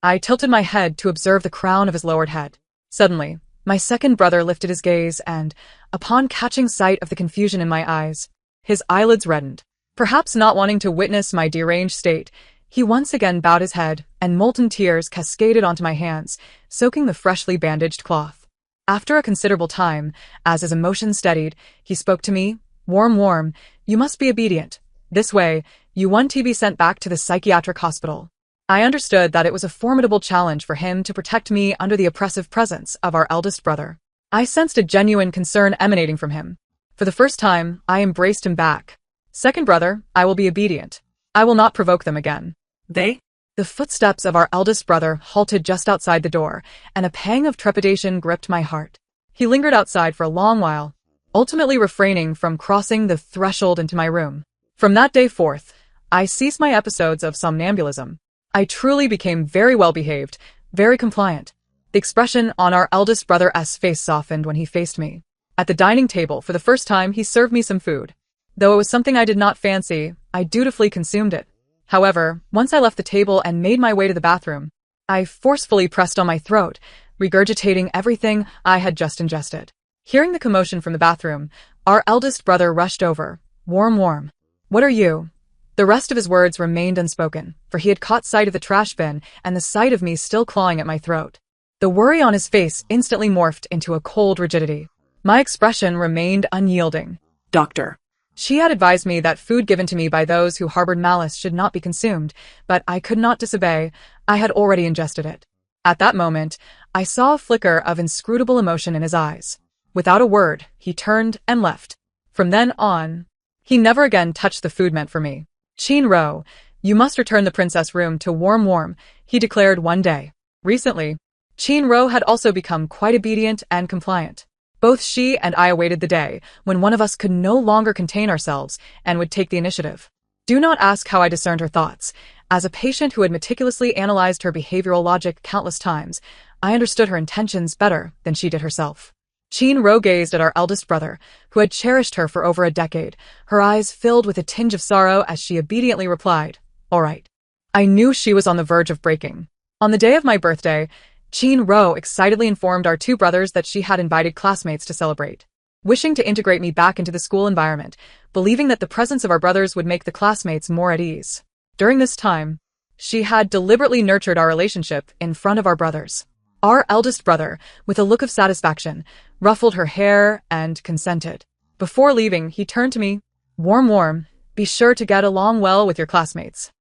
I tilted my head to observe the crown of his lowered head. Suddenly, my second brother lifted his gaze and, upon catching sight of the confusion in my eyes, his eyelids reddened. Perhaps not wanting to witness my deranged state, he once again bowed his head, and molten tears cascaded onto my hands, soaking the freshly bandaged cloth. After a considerable time, as his emotion steadied, he spoke to me. Warm, you must be obedient. This way, you want to be sent back to the psychiatric hospital. I understood that it was a formidable challenge for him to protect me under the oppressive presence of our eldest brother. I sensed a genuine concern emanating from him. For the first time, I embraced him back. Second brother, I will be obedient. I will not provoke them again. They? The footsteps of our eldest brother halted just outside the door, and a pang of trepidation gripped my heart. He lingered outside for a long while, ultimately refraining from crossing the threshold into my room. From that day forth, I ceased my episodes of somnambulism. I truly became very well behaved, very compliant. The expression on our eldest brother's face softened when he faced me. At the dining table, for the first time, he served me some food. Though it was something I did not fancy, I dutifully consumed it. However, once I left the table and made my way to the bathroom, I forcefully pressed on my throat, regurgitating everything I had just ingested. Hearing the commotion from the bathroom, our eldest brother rushed over. Warm. What are you? The rest of his words remained unspoken, for he had caught sight of the trash bin and the sight of me still clawing at my throat. The worry on his face instantly morphed into a cold rigidity. My expression remained unyielding. Doctor. She had advised me that food given to me by those who harbored malice should not be consumed, but I could not disobey. I had already ingested it. At that moment, I saw a flicker of inscrutable emotion in his eyes. Without a word, he turned and left. From then on, he never again touched the food meant for me. Chinro, you must return the princess room to Warm, he declared one day. Recently, Chinro had also become quite obedient and compliant. Both she and I awaited the day when one of us could no longer contain ourselves and would take the initiative. Do not ask how I discerned her thoughts. As a patient who had meticulously analyzed her behavioral logic countless times, I understood her intentions better than she did herself. Chinro gazed at our eldest brother, who had cherished her for over a decade, her eyes filled with a tinge of sorrow as she obediently replied, "All right." I knew she was on the verge of breaking. On the day of my birthday, Chinro excitedly informed our two brothers that she had invited classmates to celebrate. Wishing to integrate me back into the school environment, believing that the presence of our brothers would make the classmates more at ease. During this time, she had deliberately nurtured our relationship in front of our brothers. Our eldest brother, with a look of satisfaction, ruffled her hair and consented. Before leaving, he turned to me. Warm, be sure to get along well with your classmates.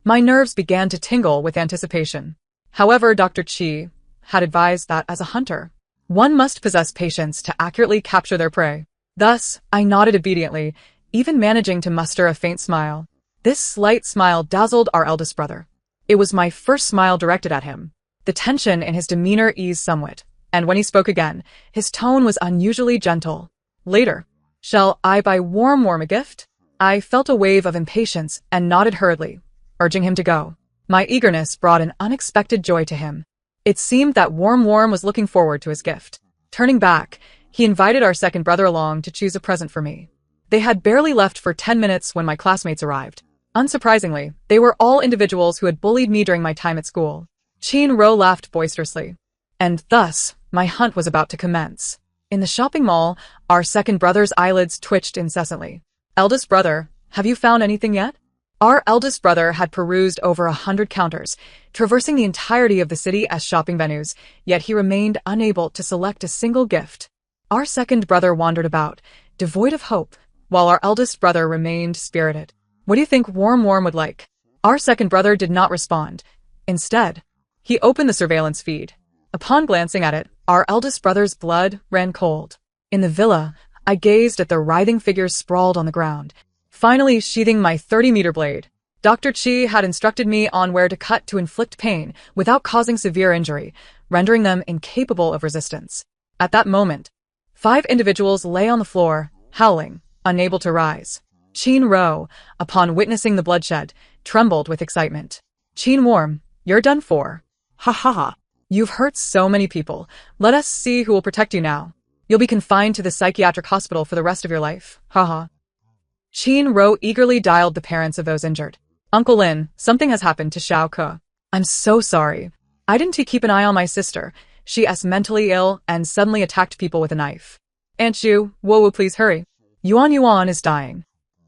My nerves began to tingle with anticipation. However, Dr. Chi had advised that as a hunter, one must possess patience to accurately capture their prey. Thus, I nodded obediently, even managing to muster a faint smile. This slight smile dazzled our eldest brother. It was my first smile directed at him. The tension in his demeanor eased somewhat, and when he spoke again, his tone was unusually gentle. Later, shall I buy Warm a gift? I felt a wave of impatience and nodded hurriedly, urging him to go. My eagerness brought an unexpected joy to him. It seemed that Warm was looking forward to his gift. Turning back, he invited our second brother along to choose a present for me. They had barely left for 10 minutes when my classmates arrived. Unsurprisingly, they were all individuals who had bullied me during my time at school. Chin Ro laughed boisterously. And thus, my hunt was about to commence. In the shopping mall, our second brother's eyelids twitched incessantly. Eldest brother, have you found anything yet? Our eldest brother had perused over 100 counters, traversing the entirety of the city as shopping venues, yet he remained unable to select a single gift. Our second brother wandered about, devoid of hope, while our eldest brother remained spirited. What do you think Warm would like? Our second brother did not respond. Instead, he opened the surveillance feed. Upon glancing at it, our eldest brother's blood ran cold. In the villa, I gazed at the writhing figures sprawled on the ground, finally sheathing my 30-meter blade. Dr. Chi had instructed me on where to cut to inflict pain without causing severe injury, rendering them incapable of resistance. At that moment, 5 individuals lay on the floor, howling, unable to rise. Chin Ro, upon witnessing the bloodshed, trembled with excitement. Chin Warm, you're done for. Ha ha ha. You've hurt so many people. Let us see who will protect you now. You'll be confined to the psychiatric hospital for the rest of your life. Haha. Chin Ro eagerly dialed the parents of those injured. Uncle Lin, something has happened to Xiao Ke. I'm so sorry. I didn't keep an eye on my sister. She is mentally ill and suddenly attacked people with a knife. Aunt Xu, Wowo, please hurry. Yuan is dying.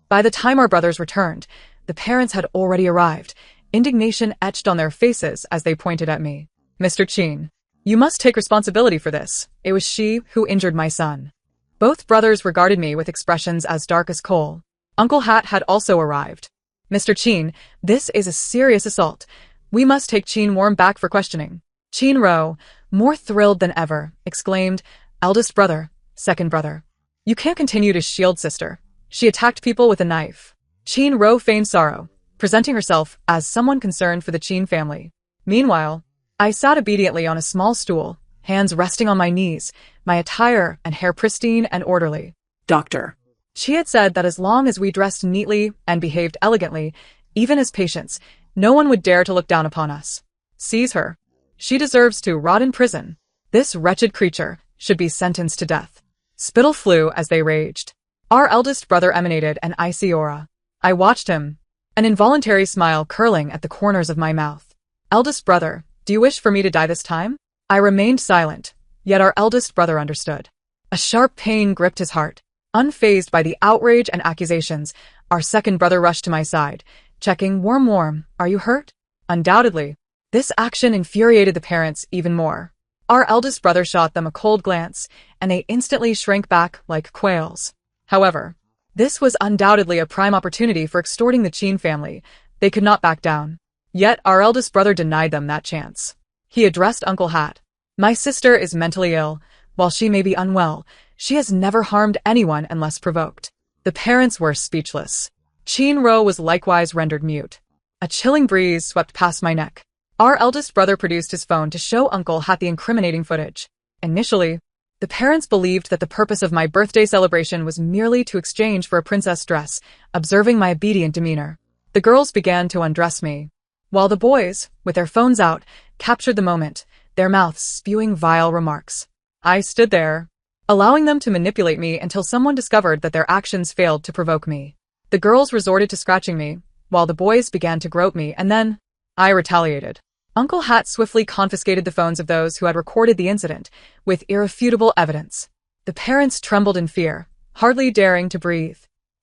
By the time our brothers returned, the parents had already arrived. Indignation etched on their faces as they pointed at me. Mr. Chin, you must take responsibility for this. It was she who injured my son. Both brothers regarded me with expressions as dark as coal. Uncle Hat had also arrived. Mr. Chin, this is a serious assault. We must take Chin Warm back for questioning. Chin Ro, more thrilled than ever, exclaimed, eldest brother, second brother. You can't continue to shield sister. She attacked people with a knife. Chin Ro feigned sorrow, presenting herself as someone concerned for the Chin family. Meanwhile, I sat obediently on a small stool, hands resting on my knees, my attire and hair pristine and orderly. Doctor. She had said that as long as we dressed neatly and behaved elegantly, even as patients, no one would dare to look down upon us. Seize her. She deserves to rot in prison. This wretched creature should be sentenced to death. Spittle flew as they raged. Our eldest brother emanated an icy aura. I watched him, an involuntary smile curling at the corners of my mouth. Eldest brother, do you wish for me to die this time? I remained silent, yet our eldest brother understood. A sharp pain gripped his heart. Unfazed by the outrage and accusations, our second brother rushed to my side, checking, Warm, are you hurt? Undoubtedly. This action infuriated the parents even more. Our eldest brother shot them a cold glance, and they instantly shrank back like quails. However, this was undoubtedly a prime opportunity for extorting the Chin family. They could not back down. Yet our eldest brother denied them that chance. He addressed Uncle Hat. My sister is mentally ill. While she may be unwell, she has never harmed anyone unless provoked. The parents were speechless. Chin Ro was likewise rendered mute. A chilling breeze swept past my neck. Our eldest brother produced his phone to show Uncle Hat the incriminating footage. Initially, the parents believed that the purpose of my birthday celebration was merely to exchange for a princess dress, observing my obedient demeanor. The girls began to undress me, while the boys, with their phones out, captured the moment, their mouths spewing vile remarks. I stood there, allowing them to manipulate me until someone discovered that their actions failed to provoke me. The girls resorted to scratching me, while the boys began to grope me, and then I retaliated. Uncle Hat swiftly confiscated the phones of those who had recorded the incident, with irrefutable evidence. The parents trembled in fear, hardly daring to breathe.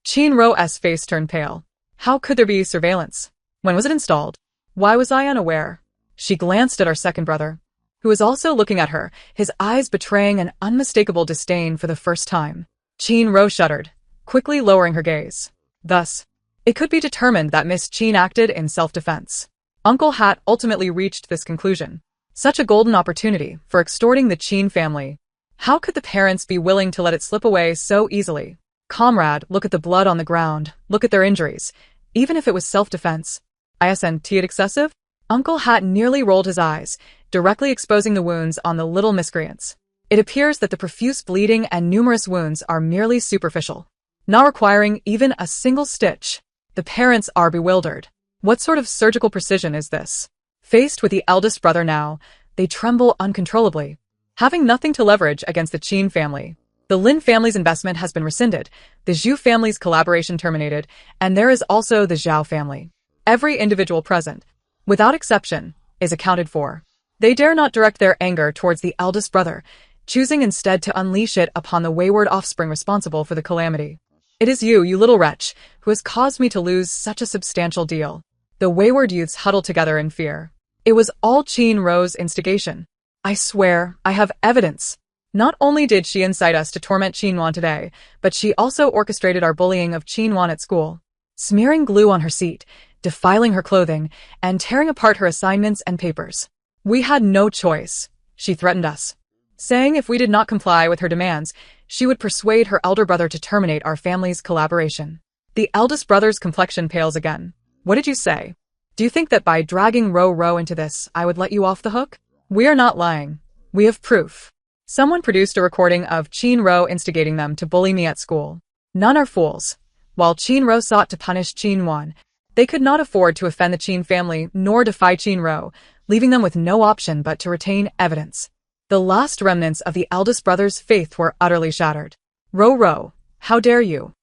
Chin Ro's face turned pale. How could there be surveillance? When was it installed? Why was I unaware? She glanced at our second brother, who was also looking at her, his eyes betraying an unmistakable disdain for the first time. Chin Ro shuddered, quickly lowering her gaze. Thus, it could be determined that Miss Chin acted in self-defense. Uncle Hat ultimately reached this conclusion. Such a golden opportunity for extorting the Chin family. How could the parents be willing to let it slip away so easily? Comrade, look at the blood on the ground, look at their injuries. Even if it was self-defense. Isn't it excessive? Uncle Hat nearly rolled his eyes, directly exposing the wounds on the little miscreants. It appears that the profuse bleeding and numerous wounds are merely superficial, not requiring even a single stitch. The parents are bewildered. What sort of surgical precision is this? Faced with the eldest brother now, they tremble uncontrollably. Having nothing to leverage against the Chin family, The Lin family's investment has been rescinded, the Zhu family's collaboration terminated, and there is also the Zhao family. Every individual present, without exception, is accounted for. They dare not direct their anger towards the eldest brother, choosing instead to unleash it upon the wayward offspring responsible for the calamity. It is you little wretch, who has caused me to lose such a substantial deal. The wayward youths huddled together in fear. It was all Qin Ro's instigation. I swear, I have evidence. Not only did she incite us to torment Qinwan today, but she also orchestrated our bullying of Qinwan at school, smearing glue on her seat, defiling her clothing, and tearing apart her assignments and papers. We had no choice. She threatened us, saying if we did not comply with her demands, she would persuade her elder brother to terminate our family's collaboration. The eldest brother's complexion pales again. What did you say? Do you think that by dragging Ro into this, I would let you off the hook? We are not lying. We have proof. Someone produced a recording of Qin Ro instigating them to bully me at school. None are fools. While Qin Ro sought to punish Qin Wan, they could not afford to offend the Qin family nor defy Qin Ro, leaving them with no option but to retain evidence. The last remnants of the eldest brother's faith were utterly shattered. Ro, how dare you?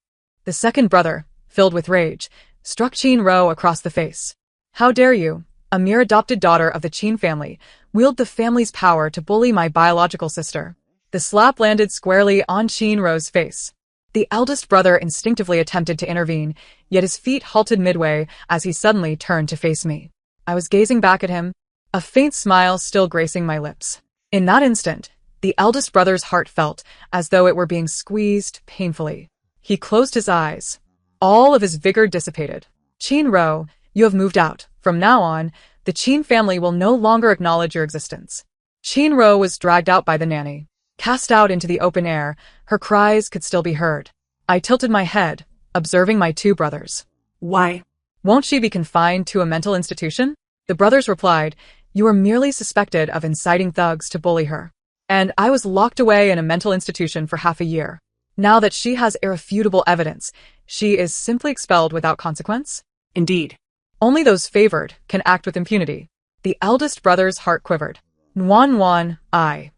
The second brother, filled with rage, struck Qin Ro across the face. How dare you, a mere adopted daughter of the Qin family, wield the family's power to bully my biological sister? The slap landed squarely on Qin Ro's face. The eldest brother instinctively attempted to intervene, yet his feet halted midway as he suddenly turned to face me. I was gazing back at him, a faint smile still gracing my lips. In that instant, the eldest brother's heart felt as though it were being squeezed painfully. He closed his eyes. All of his vigor dissipated. Qin Ro, you have moved out. From now on, the Qin family will no longer acknowledge your existence. Qin Ro was dragged out by the nanny. Cast out into the open air, her cries could still be heard. I tilted my head, observing my two brothers. Why? Won't she be confined to a mental institution? The brothers replied, you are merely suspected of inciting thugs to bully her. And I was locked away in a mental institution for half a year. Now that she has irrefutable evidence, she is simply expelled without consequence? Indeed. Only those favored can act with impunity. The eldest brother's heart quivered. Wan, I.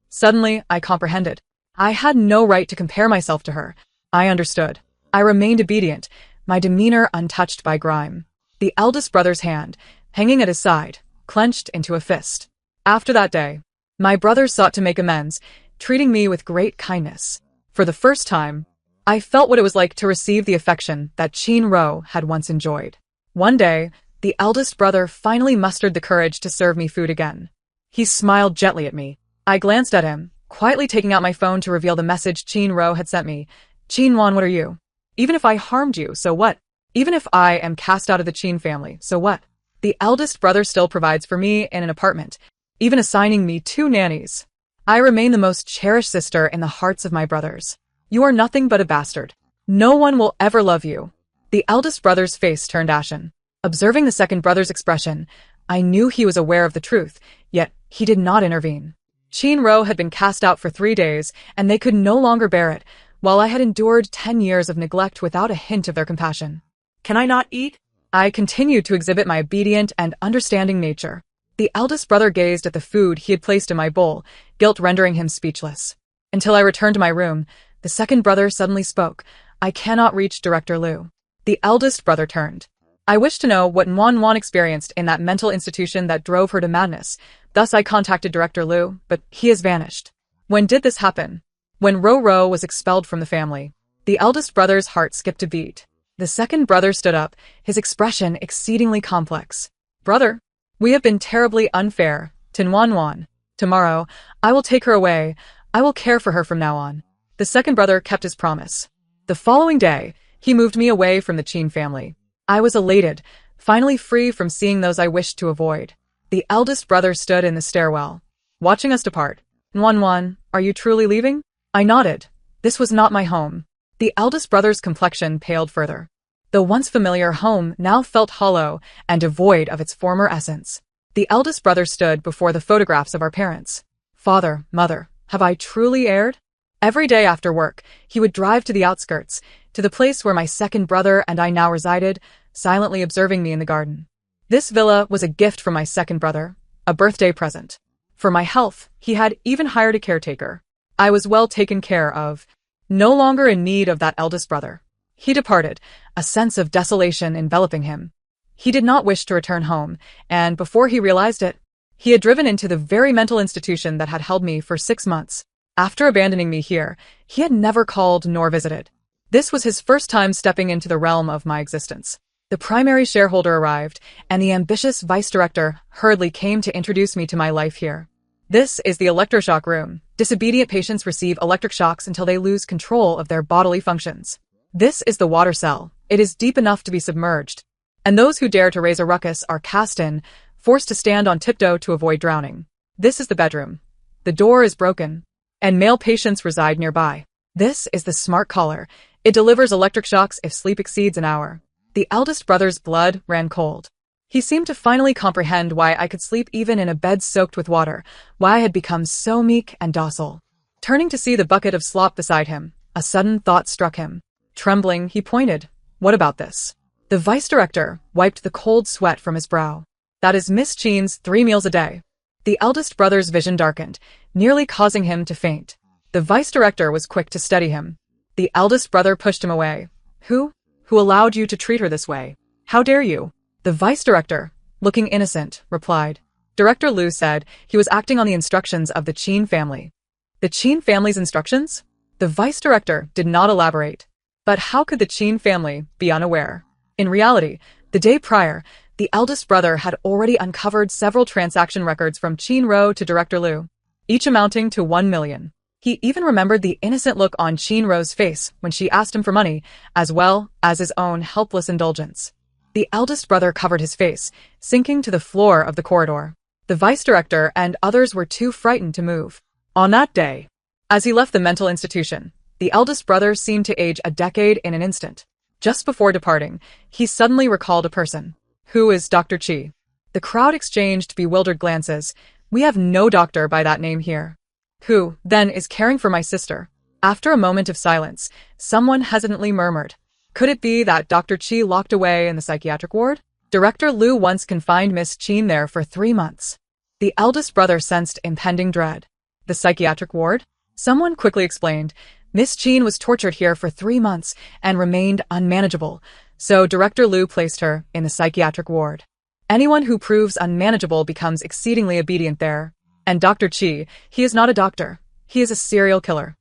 Suddenly, I comprehended. I had no right to compare myself to her. I understood. I remained obedient, my demeanor untouched by grime. The eldest brother's hand, hanging at his side, clenched into a fist. After that day, my brothers sought to make amends, treating me with great kindness. For the first time, I felt what it was like to receive the affection that Qin Ro had once enjoyed. One day, the eldest brother finally mustered the courage to serve me food again. He smiled gently at me. I glanced at him, quietly taking out my phone to reveal the message Qin Ro had sent me. Qin Wan, what are you? Even if I harmed you, so what? Even if I am cast out of the Qin family, so what? The eldest brother still provides for me in an apartment, even assigning me 2 nannies. I remain the most cherished sister in the hearts of my brothers. You are nothing but a bastard. No one will ever love you. The eldest brother's face turned ashen. Observing the second brother's expression, I knew he was aware of the truth, yet he did not intervene. Qin Ro had been cast out for 3 days, and they could no longer bear it, while I had endured 10 years of neglect without a hint of their compassion. Can I not eat? I continued to exhibit my obedient and understanding nature. The eldest brother gazed at the food he had placed in my bowl, guilt rendering him speechless. Until I returned to my room, the second brother suddenly spoke. I cannot reach Director Liu. The eldest brother turned. I wished to know what Wan experienced in that mental institution that drove her to madness. Thus I contacted Director Liu, but he has vanished. When did this happen? When Ro was expelled from the family. The eldest brother's heart skipped a beat. The second brother stood up, his expression exceedingly complex. Brother, we have been terribly unfair. Tin Wan. Tomorrow, I will take her away. I will care for her from now on. The second brother kept his promise. The following day, he moved me away from the Qin family. I was elated, finally free from seeing those I wished to avoid. The eldest brother stood in the stairwell, watching us depart. Wan, are you truly leaving? I nodded. This was not my home. The eldest brother's complexion paled further. The once familiar home now felt hollow and devoid of its former essence. The eldest brother stood before the photographs of our parents. Father, mother, have I truly erred? Every day after work, he would drive to the outskirts, to the place where my second brother and I now resided, silently observing me in the garden. This villa was a gift from my second brother, a birthday present. For my health, he had even hired a caretaker. I was well taken care of, no longer in need of that eldest brother. He departed, a sense of desolation enveloping him. He did not wish to return home, and before he realized it, he had driven into the very mental institution that had held me for 6 months. After abandoning me here, he had never called nor visited. This was his first time stepping into the realm of my existence. The primary shareholder arrived, and the ambitious vice director hurriedly came to introduce me to my life here. This is the electroshock room. Disobedient patients receive electric shocks until they lose control of their bodily functions. This is the water cell. It is deep enough to be submerged, and those who dare to raise a ruckus are cast in, forced to stand on tiptoe to avoid drowning. This is the bedroom. The door is broken, and male patients reside nearby. This is the smart collar. It delivers electric shocks if sleep exceeds an hour. The eldest brother's blood ran cold. He seemed to finally comprehend why I could sleep even in a bed soaked with water, why I had become so meek and docile. Turning to see the bucket of slop beside him, a sudden thought struck him. Trembling, he pointed. What about this? The vice director wiped the cold sweat from his brow. That is Miss Chen's 3 meals a day. The eldest brother's vision darkened, nearly causing him to faint. The vice director was quick to steady him. The eldest brother pushed him away. Who allowed you to treat her this way? How dare you? The vice director, looking innocent, replied. Director Liu said he was acting on the instructions of the Chen family. The Chen family's instructions? The vice director did not elaborate. But how could the Chen family be unaware? In reality, the day prior, the eldest brother had already uncovered several transaction records from Chen Ro to Director Liu, each amounting to 1 million. He even remembered the innocent look on Chen Ro's face when she asked him for money, as well as his own helpless indulgence. The eldest brother covered his face, sinking to the floor of the corridor. The vice director and others were too frightened to move. On that day, as he left the mental institution, the eldest brother seemed to age a decade in an instant. Just before departing, he suddenly recalled a person. Who is Dr. Chi? The crowd exchanged bewildered glances. We have no doctor by that name here. Who, then, is caring for my sister? After a moment of silence, someone hesitantly murmured. Could it be that Dr. Chi locked away in the psychiatric ward? Director Liu once confined Miss Chen there for 3 months. The eldest brother sensed impending dread. The psychiatric ward? Someone quickly explained. Miss Chen was tortured here for 3 months and remained unmanageable, so Director Liu placed her in the psychiatric ward. Anyone who proves unmanageable becomes exceedingly obedient there. And Dr. Chi, he is not a doctor. He is a serial killer.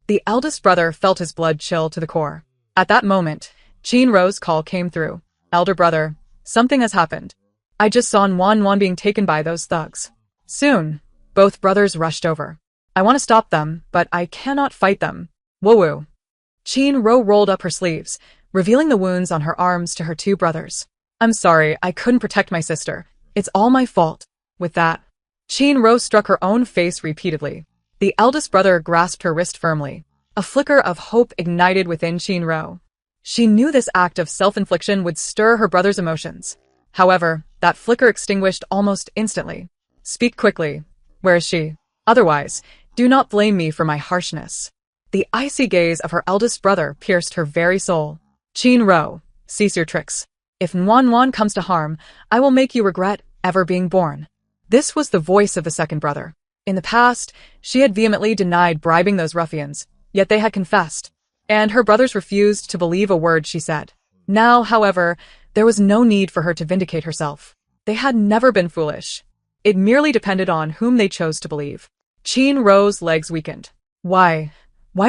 The eldest brother felt his blood chill to the core. At that moment, Chen Ro's call came through. Elder brother, something has happened. I just saw Wan being taken by those thugs. Soon, both brothers rushed over. I want to stop them, but I cannot fight them. Woo-woo. Chen Ro rolled up her sleeves, revealing the wounds on her arms to her 2 brothers. I'm sorry, I couldn't protect my sister. It's all my fault. With that, Chen Ro struck her own face repeatedly. The eldest brother grasped her wrist firmly. A flicker of hope ignited within Chen Ro. She knew this act of self-infliction would stir her brother's emotions. However, that flicker extinguished almost instantly. Speak quickly. Where is she? Otherwise, do not blame me for my harshness. The icy gaze of her eldest brother pierced her very soul. Chen Ro, cease your tricks. If Wan comes to harm, I will make you regret ever being born. This was the voice of the second brother. In the past, she had vehemently denied bribing those ruffians, yet they had confessed, and her brothers refused to believe a word she said. Now, however, there was no need for her to vindicate herself. They had never been foolish. It merely depended on whom they chose to believe. Chen Ro's legs weakened. Why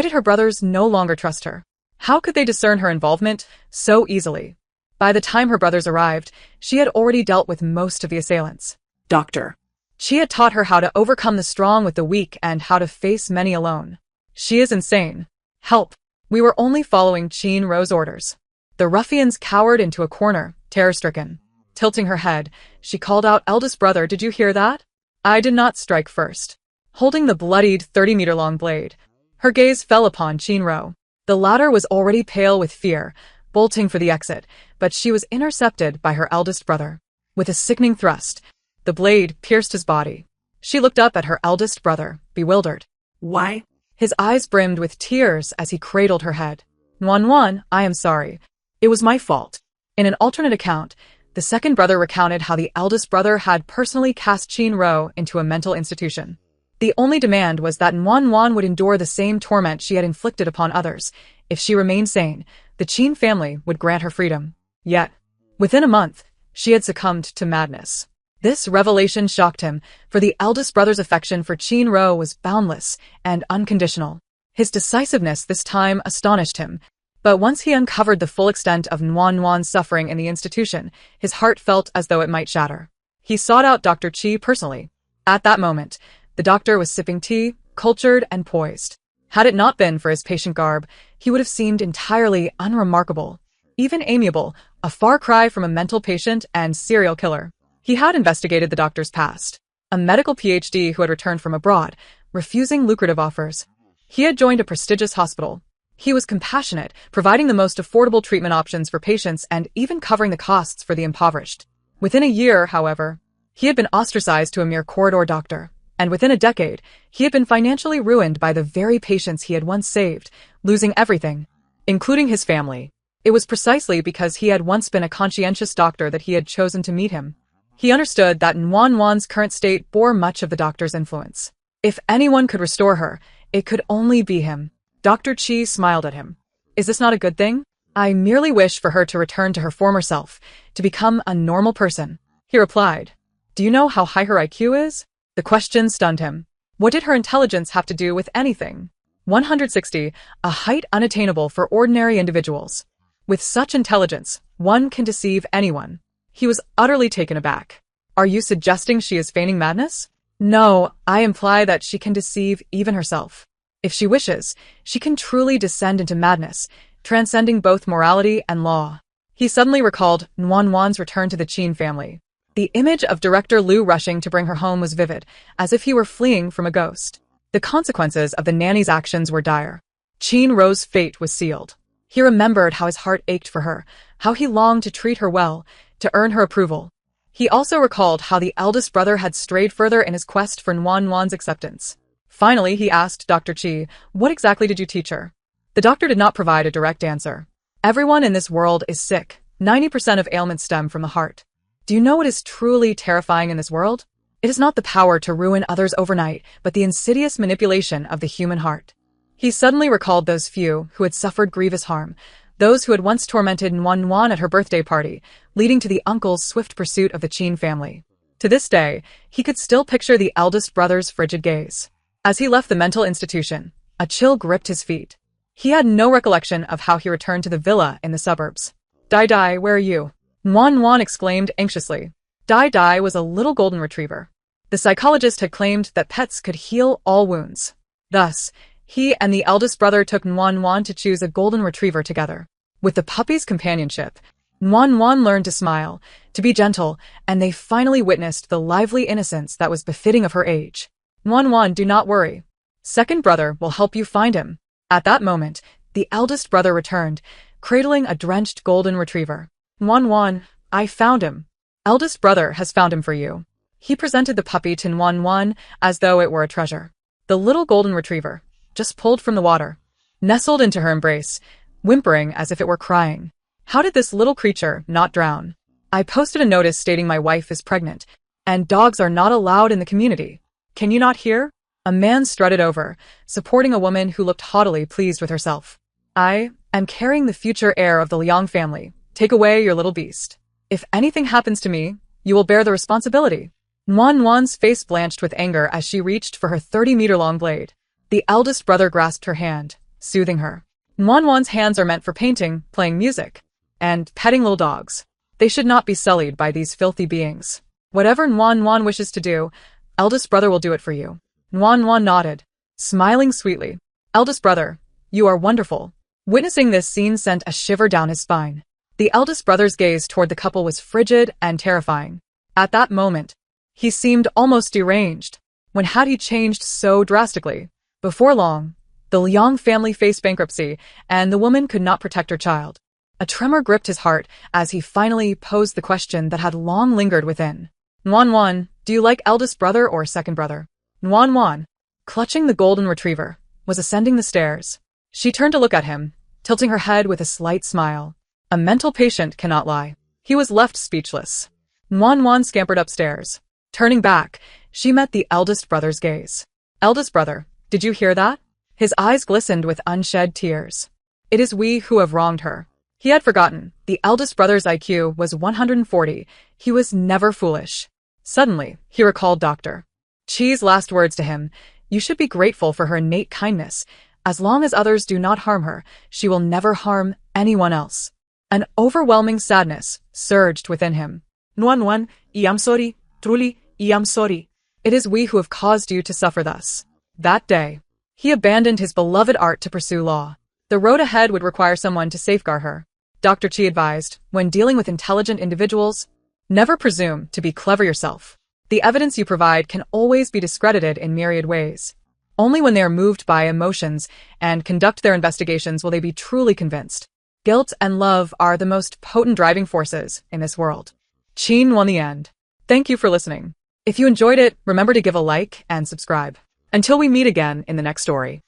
did her brothers no longer trust her? How could they discern her involvement so easily? By the time her brothers arrived, she had already dealt with most of the assailants. Doctor. She had taught her how to overcome the strong with the weak and how to face many alone. She is insane. Help. We were only following Chen Ro's orders. The ruffians cowered into a corner, terror-stricken. Tilting her head, she called out, Eldest brother, did you hear that? I did not strike first. Holding the bloodied 30-meter-long blade, her gaze fell upon Chen Ro. The latter was already pale with fear, bolting for the exit, but she was intercepted by her eldest brother. With a sickening thrust, the blade pierced his body. She looked up at her eldest brother, bewildered. Why? His eyes brimmed with tears as he cradled her head. Wan, I am sorry. It was my fault. In an alternate account, the second brother recounted how the eldest brother had personally cast Chen Ro into a mental institution. The only demand was that Nuan would endure the same torment she had inflicted upon others. If she remained sane, the Qin family would grant her freedom. Yet, within a month, she had succumbed to madness. This revelation shocked him, for the eldest brother's affection for Qin Ro was boundless and unconditional. His decisiveness this time astonished him, but once he uncovered the full extent of Nuan's suffering in the institution, his heart felt as though it might shatter. He sought out Dr. Qi personally. At that moment, the doctor was sipping tea, cultured and poised. Had it not been for his patient garb, he would have seemed entirely unremarkable, even amiable, a far cry from a mental patient and serial killer. He had investigated the doctor's past, a medical PhD who had returned from abroad, refusing lucrative offers. He had joined a prestigious hospital. He was compassionate, providing the most affordable treatment options for patients and even covering the costs for the impoverished. Within a year, however, he had been ostracized to a mere corridor doctor, and within a decade, he had been financially ruined by the very patients he had once saved, losing everything, including his family. It was precisely because he had once been a conscientious doctor that he had chosen to meet him. He understood that Nuan's current state bore much of the doctor's influence. If anyone could restore her, it could only be him. Dr. Qi smiled at him. Is this not a good thing? I merely wish for her to return to her former self, to become a normal person. He replied. Do you know how high her IQ is? The question stunned him. What did her intelligence have to do with anything? 160, a height unattainable for ordinary individuals. With such intelligence, one can deceive anyone. He was utterly taken aback. Are you suggesting she is feigning madness? No, I imply that she can deceive even herself. If she wishes, she can truly descend into madness, transcending both morality and law. He suddenly recalled Nuan's return to the Qin family. The image of Director Liu rushing to bring her home was vivid, as if he were fleeing from a ghost. The consequences of the nanny's actions were dire. Qin Ro's fate was sealed. He remembered how his heart ached for her, how he longed to treat her well, to earn her approval. He also recalled how the eldest brother had strayed further in his quest for Nuan's acceptance. Finally, he asked Dr. Qi, what exactly did you teach her? The doctor did not provide a direct answer. Everyone in this world is sick. 90% of ailments stem from the heart. Do you know what is truly terrifying in this world? It is not the power to ruin others overnight, but the insidious manipulation of the human heart. He suddenly recalled those few who had suffered grievous harm, those who had once tormented Nuan at her birthday party, leading to the uncle's swift pursuit of the Qin family. To this day, he could still picture the eldest brother's frigid gaze. As he left the mental institution, a chill gripped his feet. He had no recollection of how he returned to the villa in the suburbs. Dai, where are you? Nuan exclaimed anxiously. Dai was a little golden retriever. The psychologist had claimed that pets could heal all wounds. Thus, he and the eldest brother took Nuan to choose a golden retriever together. With the puppy's companionship, Nuan learned to smile, to be gentle, and they finally witnessed the lively innocence that was befitting of her age. Nuan, do not worry. Second brother will help you find him. At that moment, the eldest brother returned, cradling a drenched golden retriever. Nuan, I found him. Eldest brother has found him for you. He presented the puppy to Nuan as though it were a treasure. The little golden retriever, just pulled from the water, nestled into her embrace, whimpering as if it were crying. How did this little creature not drown? I posted a notice stating my wife is pregnant, and dogs are not allowed in the community. Can you not hear? A man strutted over, supporting a woman who looked haughtily pleased with herself. I am carrying the future heir of the Liang family. Take away your little beast. If anything happens to me, you will bear the responsibility. Nuan's face blanched with anger as she reached for her 30-meter-long blade. The eldest brother grasped her hand, soothing her. Nuan's hands are meant for painting, playing music, and petting little dogs. They should not be sullied by these filthy beings. Whatever Nuan wishes to do, eldest brother will do it for you. Nuan nodded, smiling sweetly. Eldest brother, you are wonderful. Witnessing this scene sent a shiver down his spine. The eldest brother's gaze toward the couple was frigid and terrifying. At that moment, he seemed almost deranged. When had he changed so drastically? Before long, the Liang family faced bankruptcy, and the woman could not protect her child. A tremor gripped his heart as he finally posed the question that had long lingered within. Nuan, do you like eldest brother or second brother? Nuan, clutching the golden retriever, was ascending the stairs. She turned to look at him, tilting her head with a slight smile. A mental patient cannot lie. He was left speechless. Nuan scampered upstairs. Turning back, she met the eldest brother's gaze. Eldest brother, did you hear that? His eyes glistened with unshed tears. It is we who have wronged her. He had forgotten. The eldest brother's IQ was 140. He was never foolish. Suddenly, he recalled Dr. Chi's last words to him. You should be grateful for her innate kindness. As long as others do not harm her, she will never harm anyone else. An overwhelming sadness surged within him. Nuan, I am sorry, truly, I am sorry. It is we who have caused you to suffer thus. That day, he abandoned his beloved art to pursue law. The road ahead would require someone to safeguard her. Dr. Chi advised, when dealing with intelligent individuals, never presume to be clever yourself. The evidence you provide can always be discredited in myriad ways. Only when they are moved by emotions and conduct their investigations will they be truly convinced. Guilt and love are the most potent driving forces in this world. Chin won the end. Thank you for listening. If you enjoyed it, remember to give a like and subscribe. Until we meet again in the next story.